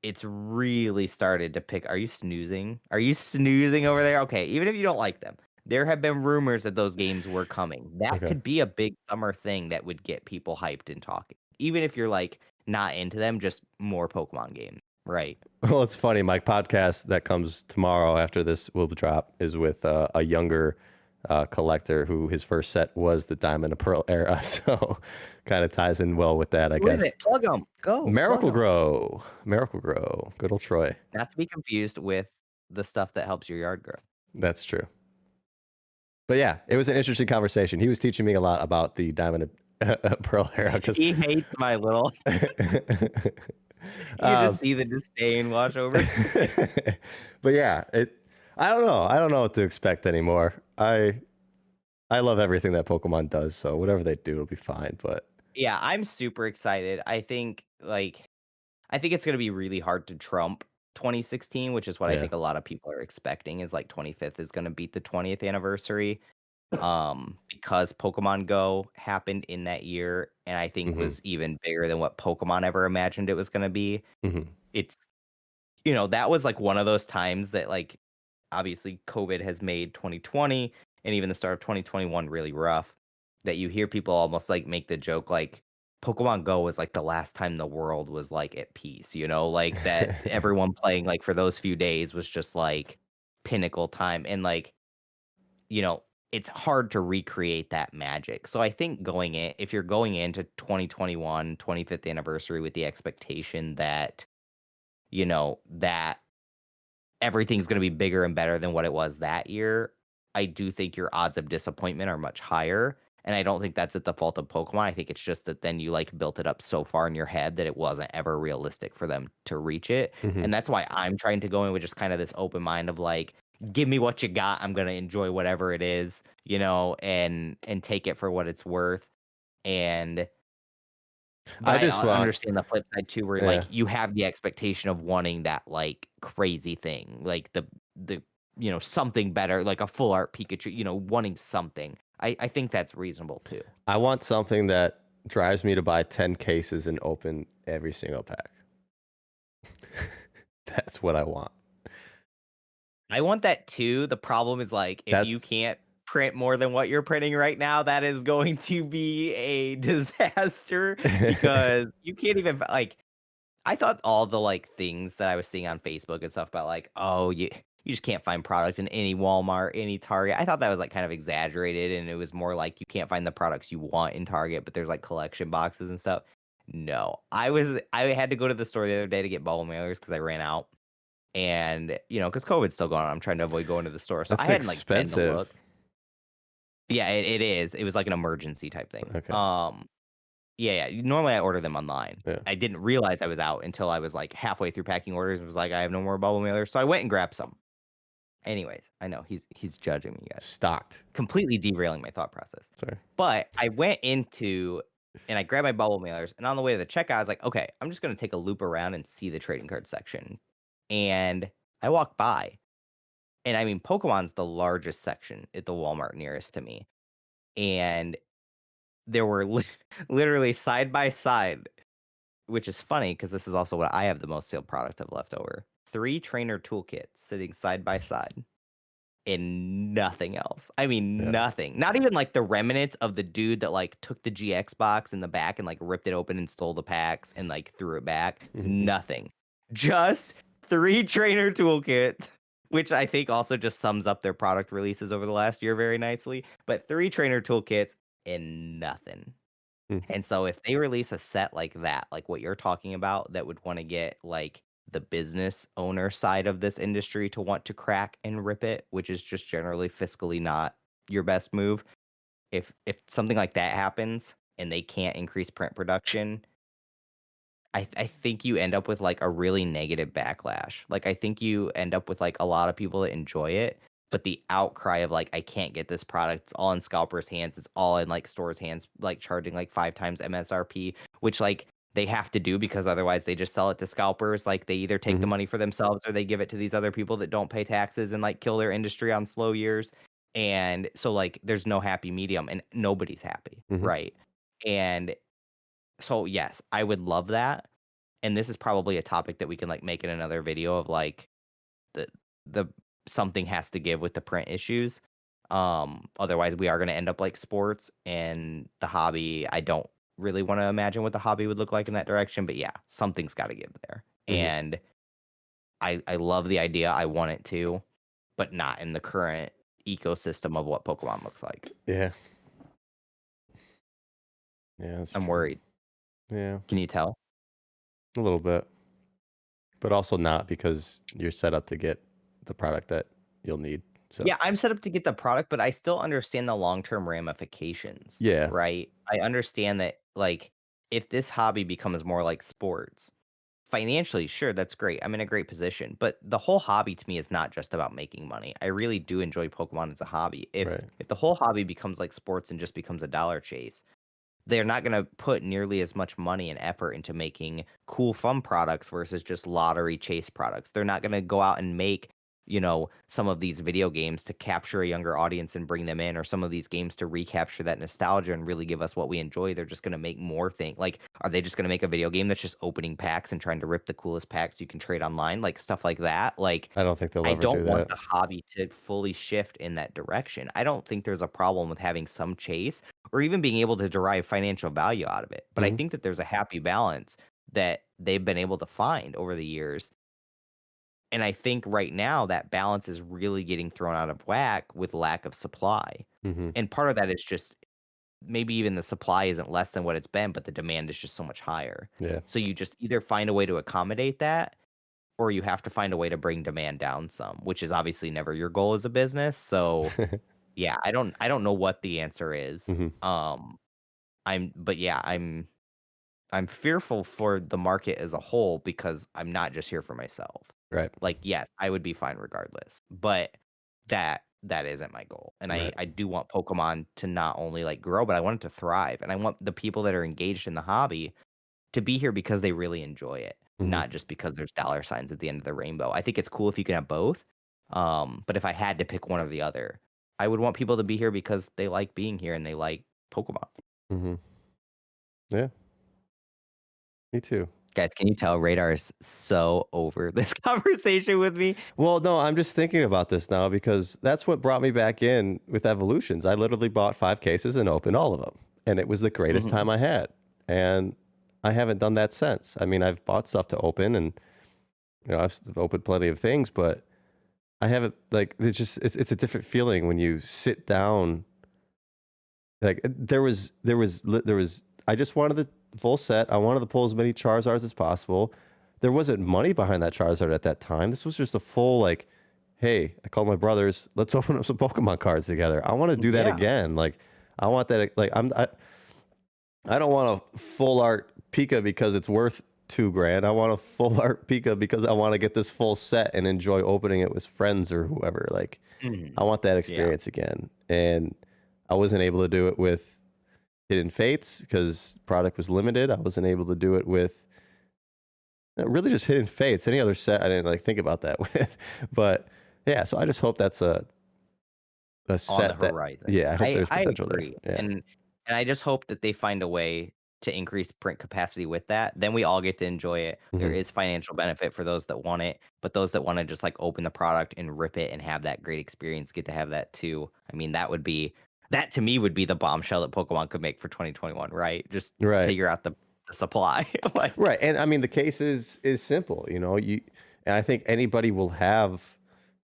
it's really started to pick. Are you snoozing? Are you snoozing over there? Okay, even if you don't like them, there have been rumors that those games were coming. That could be a big summer thing that would get people hyped and talking. Even if you're like not into them, just more Pokemon games, right? Well, it's funny. My podcast that comes tomorrow after this will drop is with a younger collector who his first set was the Diamond and Pearl era, so kind of ties in well with that, I guess. Plug them. Go. Miracle Grow. Good old Troy. Not to be confused with the stuff that helps your yard grow. That's true. But yeah, it was an interesting conversation. He was teaching me a lot about the Diamond and Pearl era because he hates my little. You just see the disdain wash over. But yeah, I don't know. I don't know what to expect anymore. I I love everything that Pokemon does, so whatever they do, it'll be fine. But Yeah, I'm super excited. I think it's gonna be really hard to trump 2016, which is what I yeah. think a lot of people are expecting is like 25th is gonna beat the 20th anniversary. Because Pokemon Go happened in that year and I think hmm was even bigger than what Pokemon ever imagined it was gonna be. hmm It's that was like one of those times that like obviously COVID has made 2020 and even the start of 2021 really rough. That you hear people almost like make the joke like Pokemon Go was like the last time the world was like at peace, like that everyone playing like for those few days was just like pinnacle time. And like, you know, it's hard to recreate that magic. So I think if you're going into 2021, 25th anniversary with the expectation that, that everything's going to be bigger and better than what it was that year, I do think your odds of disappointment are much higher. And I don't think that's at the fault of Pokemon. I think it's just that then you like built it up so far in your head that it wasn't ever realistic for them to reach it. hmm And that's why I'm trying to go in with just kind of this open mind of like, give me what you got. I'm gonna enjoy whatever it is, and take it for what it's worth. And but I I just want, understand the flip side too, where like yeah. you have the expectation of wanting that like crazy thing, like the something better, like a full art Pikachu, wanting something. I think that's reasonable too. I want something that drives me to buy 10 cases and open every single pack. That's what I want. I want that too. The problem is like if you That's can't print more than what you're printing right now, that is going to be a disaster because you can't even like I thought all the, like, things that I was seeing on Facebook and stuff about, like, "Oh, you just can't find product in any Walmart, any Target." I thought that was, like, kind of exaggerated, and it was more like you can't find the products you want in Target, but there's, like, collection boxes and stuff. No. I had to go to the store the other day to get bubble mailers because I ran out, and, because COVID's still going on, I'm trying to avoid going to the store, so I that's hadn't, like, been to expensive. look. Yeah, it is. It was, like, an emergency type thing. Okay. Yeah. Normally, I order them online. Yeah. I didn't realize I was out until I was, like, halfway through packing orders and was like, "I have no more bubble mailers," so I went and grabbed some. Anyways, I know he's judging me, guys. Stocked. Completely derailing my thought process. Sorry. But I went into and I grabbed my bubble mailers, and on the way to the checkout, I was like, "Okay, I'm just gonna take a loop around and see the trading card section." And I walked by, and I mean, Pokemon's the largest section at the Walmart nearest to me, and there were literally side by side. Which is funny because this is also what I have the most sealed product of left over. 3 trainer toolkits sitting side by side and nothing else. I mean, Yeah. nothing. Not even, like, the remnants of the dude that, like, took the GX box in the back and, like, ripped it open and stole the packs and, like, threw it back. Nothing. Just 3 trainer toolkits, which I think also just sums up their product releases over the last year very nicely, but 3 trainer toolkits and nothing. And so if they release a set like that, like what you're talking about, that would wanna get, like, the business owner side of this industry to want to crack and rip it, which is just generally fiscally not your best move. If something like that happens and they can't increase print production, I think you end up with, like, a really negative backlash. Like, I think you end up with, like, a lot of people that enjoy it, but the outcry of, like, "I can't get this product, it's all in scalpers' hands, it's all in, like, stores' hands," like, charging, like, 5 times MSRP, which, like, they have to do because otherwise they just sell it to scalpers, like, they either take the hmm money for themselves or they give it to these other people that don't pay taxes and, like, kill their industry on slow years, and so, like, there's no happy medium, and nobody's happy, hmm right? And so, yes, I would love that, and this is probably a topic that we can, like, make in another video of, like, the the something has to give with the print issues, otherwise we are gonna end up like sports, and the hobby, I don't really wanna imagine what the hobby would look like in that direction, but yeah, something's gotta give there, hmm and I love the idea, I want it to, but not in the current ecosystem of what Pokemon looks like. Yeah. Yeah, that's I'm true. worried. Yeah, Can you tell? a little bit, but also not because you're set up to get the product that you'll need. So, Yeah, I'm set up to get the product, but I still understand the long-term ramifications, yeah. right? I understand that, like, if this hobby becomes more like sports, financially, sure, that's great. I'm in a great position, but the whole hobby to me is not just about making money. I really do enjoy Pokemon as a hobby. Right. If the whole hobby becomes like sports and just becomes a dollar chase, they're not going to put nearly as much money and effort into making cool, fun products versus just lottery chase products. They're not going to go out and make, some of these video games to capture a younger audience and bring them in, or some of these games to recapture that nostalgia and really give us what we enjoy. They're just going to make more things. Like, are they just going to make a video game that's just opening packs and trying to rip the coolest packs you can trade online? Like, stuff like that. Like, I don't think they'll I ever don't do want that. the hobby to fully shift in that direction. I don't think there's a problem with having some chase or even being able to derive financial value out of it. But I Hmm. think that there's a happy balance that they've been able to find over the years. And I think right now that balance is really getting thrown out of whack with lack of supply. Hmm. And part of that is just maybe even the supply isn't less than what it's been, but the demand is just so much higher. Yeah. So you just either find a way to accommodate that or you have to find a way to bring demand down some, which is obviously never your goal as a business. So yeah, I don't know what the answer is. Hmm. Um but yeah, I'm fearful for the market as a whole because I'm not just here for myself. Right. Like, yes, I would be fine regardless, but that isn't my goal. And I Right. I do want Pokemon to not only like grow, but I want it to thrive. And I want the people that are engaged in the hobby to be here because they really enjoy it, Hmm. not just because there's dollar signs at the end of the rainbow. I think it's cool if you can have both. But if I had to pick one or the other, I would want people to be here because they like being here and they like Pokemon. Hmm. Yeah. Me too. Guys, can you tell Radar is so over this conversation with me? Well, no, I'm just thinking about this now because that's what brought me back in with Evolutions. I literally bought 5 cases and opened all of them, and it was the greatest Mhm. time I had. And I haven't done that since. I mean, I've bought stuff to open, and I've opened plenty of things, but I haven't like it's a different feeling when you sit down. Like there was I just wanted the full set. I wanted to pull as many Charizards as possible. There wasn't money behind that Charizard at that time. This was just a full like, hey, I called my brothers. Let's open up some Pokemon cards together. I want to do that Yeah. again. Like I want that. Like I don't want a full art Pika because it's worth $2,000. I want a full art Pika because I want to get this full set and enjoy opening it with friends or whoever. Like I Mhm. want that Yeah. experience again. And I wasn't able to do it with Hidden Fates because product was limited. I wasn't able to do it with really just Hidden Fates. Any other set I didn't like think about that with. But yeah, so I just hope that's a On the set that horizon. yeah, I hope there's I potential there. agree, Yeah. and I just hope that they find a way to increase print capacity with that, then we all get to enjoy it. There Hmm. is financial benefit for those that want it, but those that wanna just, like, open the product and rip it and have that great experience get to have that too. I mean, that to me would be the bombshell that Pokemon could make for 2021, right? Just Right. figure out the supply, like Right. And I mean the case is simple, and I think anybody will have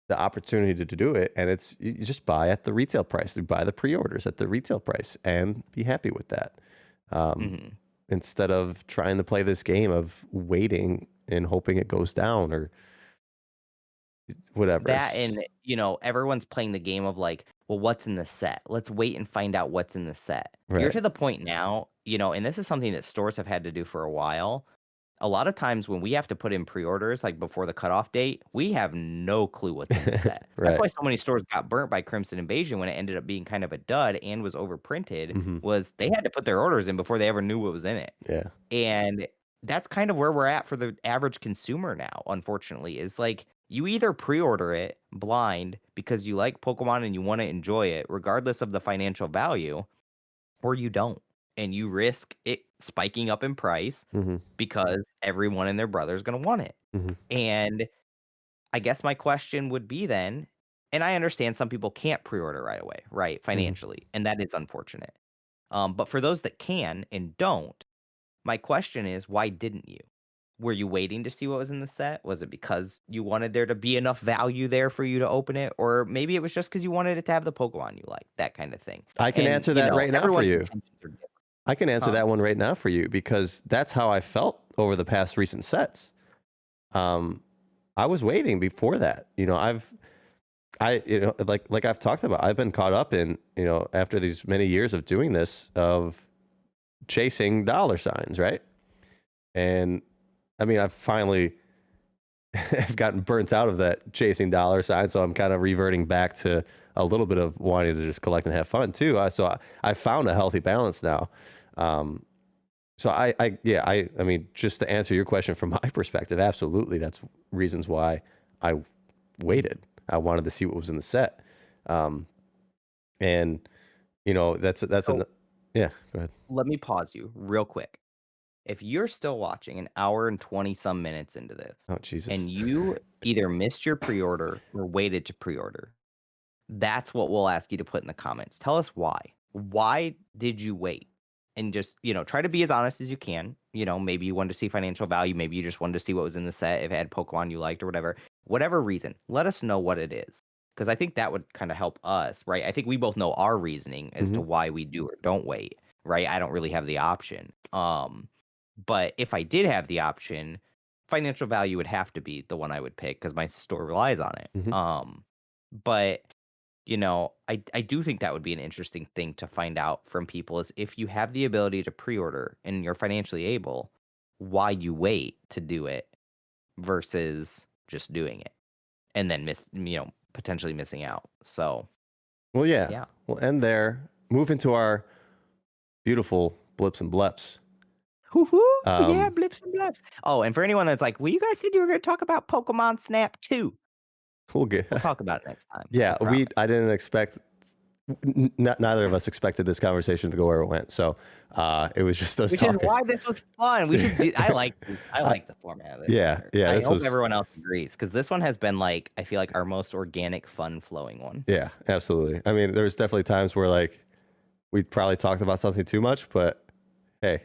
the opportunity to do it, and it's you just buy at the retail price. You buy the pre-orders at the retail price and be happy with that. Um, Mhm. Instead of trying to play this game of waiting and hoping it goes down or whatever. That and, everyone's playing the game of like, well, what's in the set? Let's wait and find out what's in the set. You're Right. to the point now, and this is something that stores have had to do for a while. A lot of times when we have to put in pre-orders, like before the cutoff date, we have no clue what's in the set. That's Right. why so many stores got burnt by Crimson Invasion when it ended up being kind of a dud and was overprinted, Hmm. was they had to put their orders in before they ever knew what was in it. Yeah. And that's kind of where we're at for the average consumer now, unfortunately, is like you either pre-order it blind because you like Pokemon and you want to enjoy it, regardless of the financial value, or you don't. And you risk it spiking up in price Hmm. because everyone and their brother is going to want it. Hmm. And I guess my question would be then, and I understand some people can't pre-order right away, right? Hmm. Financially. And that is unfortunate. But for those that can and don't, my question is, why didn't you? Were you waiting to see what was in the set? Was it because you wanted there to be enough value there for you to open it? Or maybe it was just because you wanted it to have the Pokemon you like, that kind of thing. I can And, answer that right now for everyone's you. intentions are different. I can answer Huh? that one right now for you because that's how I felt over the past recent sets. Um, I was waiting before that. Like I've talked about, I've been caught up in, after these many years of doing this, of chasing dollar signs, right? And I mean, I've finally have gotten burnt out of that chasing dollar sign, so I'm kind of reverting back to a little bit of wanting to just collect and have fun too. I found a healthy balance now. So I mean, just to answer your question from my perspective, absolutely, that's reasons why I waited. I wanted to see what was in the set, and you know, yeah. Go ahead. Let me pause you real quick. If you're still watching an hour and 20 some minutes into this, Oh Jesus! and you either missed your pre-order or waited to pre-order, that's what we'll ask you to put in the comments. Tell us why. Why did you wait? And just, try to be as honest as you can. Maybe you wanted to see financial value. Maybe you just wanted to see what was in the set, if it had Pokemon you liked or whatever. Whatever reason, let us know what it is. Because I think that would kind of help us, right? I think we both know our reasoning as to why we do or don't wait, right? I don't really have the option. But if I did have the option, financial value would have to be the one I would pick because my store relies on it. But I do think that would be an interesting thing to find out from people is if you have the ability to pre-order and you're financially able, why you wait to do it versus just doing it and then potentially missing out. So, well, yeah, we'll end there. Move into our beautiful blips and bleps. Yeah, blips and bleps. Oh, and for anyone that's like, well, you guys said you were going to talk about Pokemon Snap 2. We'll talk about it next time. Yeah, I didn't expect. Neither of us expected this conversation to go where it went, so it was just us talking. Which is why this was fun. We should. I like the format of it. Yeah. I hope everyone else agrees because this one has been I feel like our most organic, fun flowing one. Yeah, absolutely. I mean, there's definitely times where we probably talked about something too much, but hey,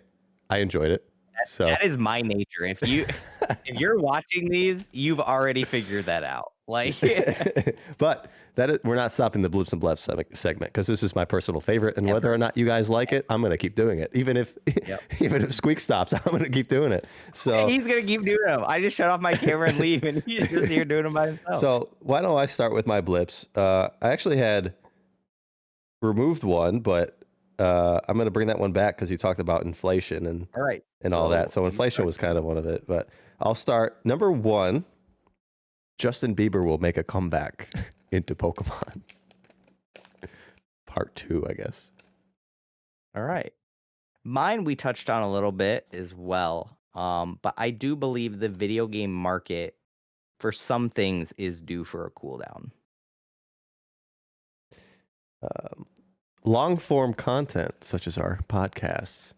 I enjoyed it. So that is my nature. If you're watching these, you've already figured that out. But we're not stopping the blips and bleps segment because this is my personal favorite, and whether or not you guys like it, I'm gonna keep doing it. Even if Squeak stops, I'm gonna keep doing it. So he's gonna keep doing them. I just shut off my camera and leave, and he's just here doing them by himself. So why don't I start with my blips? I actually had removed one, but I'm gonna bring that one back because you talked about inflation and all that. So inflation was kind of one of it, but I'll start. Number one, Justin Bieber will make a comeback into Pokemon. Part 2, I guess. All right. Mine we touched on a little bit as well. But I do believe the video game market for some things is due for a cooldown. Long form content, such as our podcasts,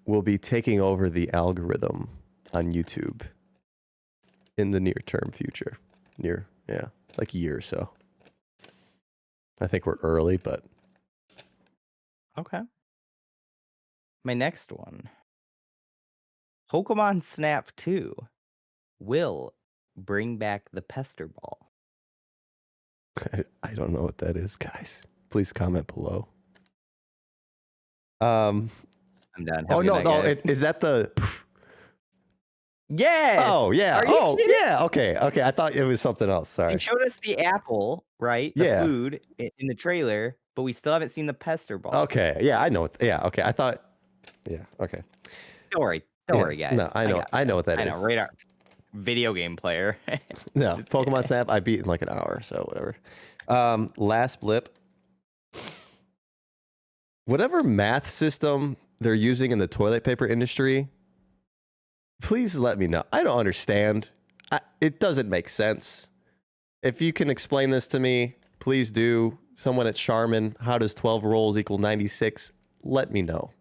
will be taking over the algorithm on YouTube in the near term future. Like a year or so. I think we're early, but okay. My next one, Pokemon Snap 2 will bring back the Pester Ball. I don't know what that is, guys. Please comment below. I'm done. Oh no, is that the? Yes. Oh yeah. Oh kidding? yeah. Okay. I thought it was something else. Sorry. They showed us the apple, right? The food in the trailer, but we still haven't seen the Pester Ball. Okay. Yeah, I know it. Yeah. Okay. I thought. Yeah. Okay. Don't worry, guys. No, I know what that is. I know. Radar. Video game player. No, Pokemon Snap. I beat in like an hour, so whatever. Last blip. Whatever math system they're using in the toilet paper industry, please let me know. I don't understand. It doesn't make sense. If you can explain this to me, please do. Someone at Charmin, how does 12 rolls equal 96? Let me know.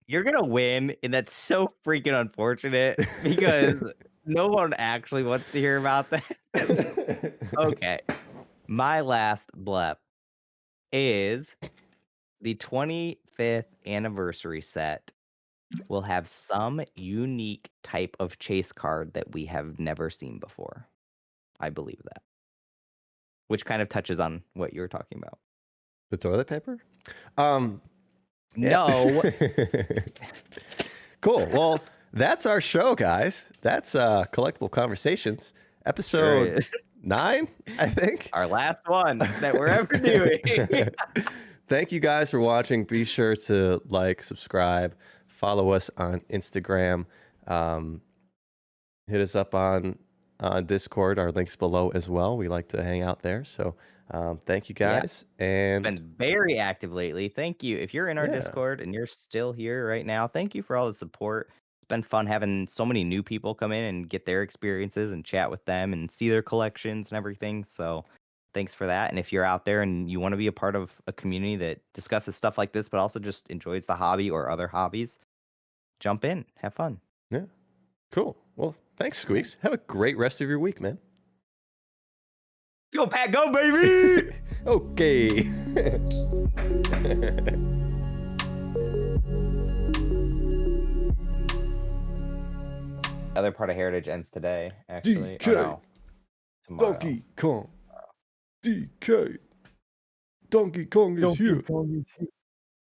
You're going to win, and that's so freaking unfortunate because no one actually wants to hear about that. Okay. My last blep is the 25th anniversary set will have some unique type of chase card that we have never seen before. I believe that. Which kind of touches on what you were talking about. The toilet paper? No. Cool. Well, that's our show, guys. That's Collectible Conversations, episode 9, I think. Our last one that we're ever doing. thank you guys for watching. Be sure to like, subscribe, follow us on Instagram. Hit us up on Discord. Our link's below as well. We like to hang out there. So thank you guys. And been very active lately. Thank you. If you're in our Yeah. Discord and you're still here right now, thank you for all the support. It's been fun having so many new people come in and get their experiences and chat with them and see their collections and everything. So thanks for that. And if you're out there and you want to be a part of a community that discusses stuff like this, but also just enjoys the hobby or other hobbies, jump in, have fun. Yeah. Cool. Well, thanks, Squeaks. Have a great rest of your week, man. Go, Pat, go, baby! Okay. Other part of Heritage ends today, actually. DK. Oh, no. Tomorrow. Donkey Kong. DK. Donkey Kong is here.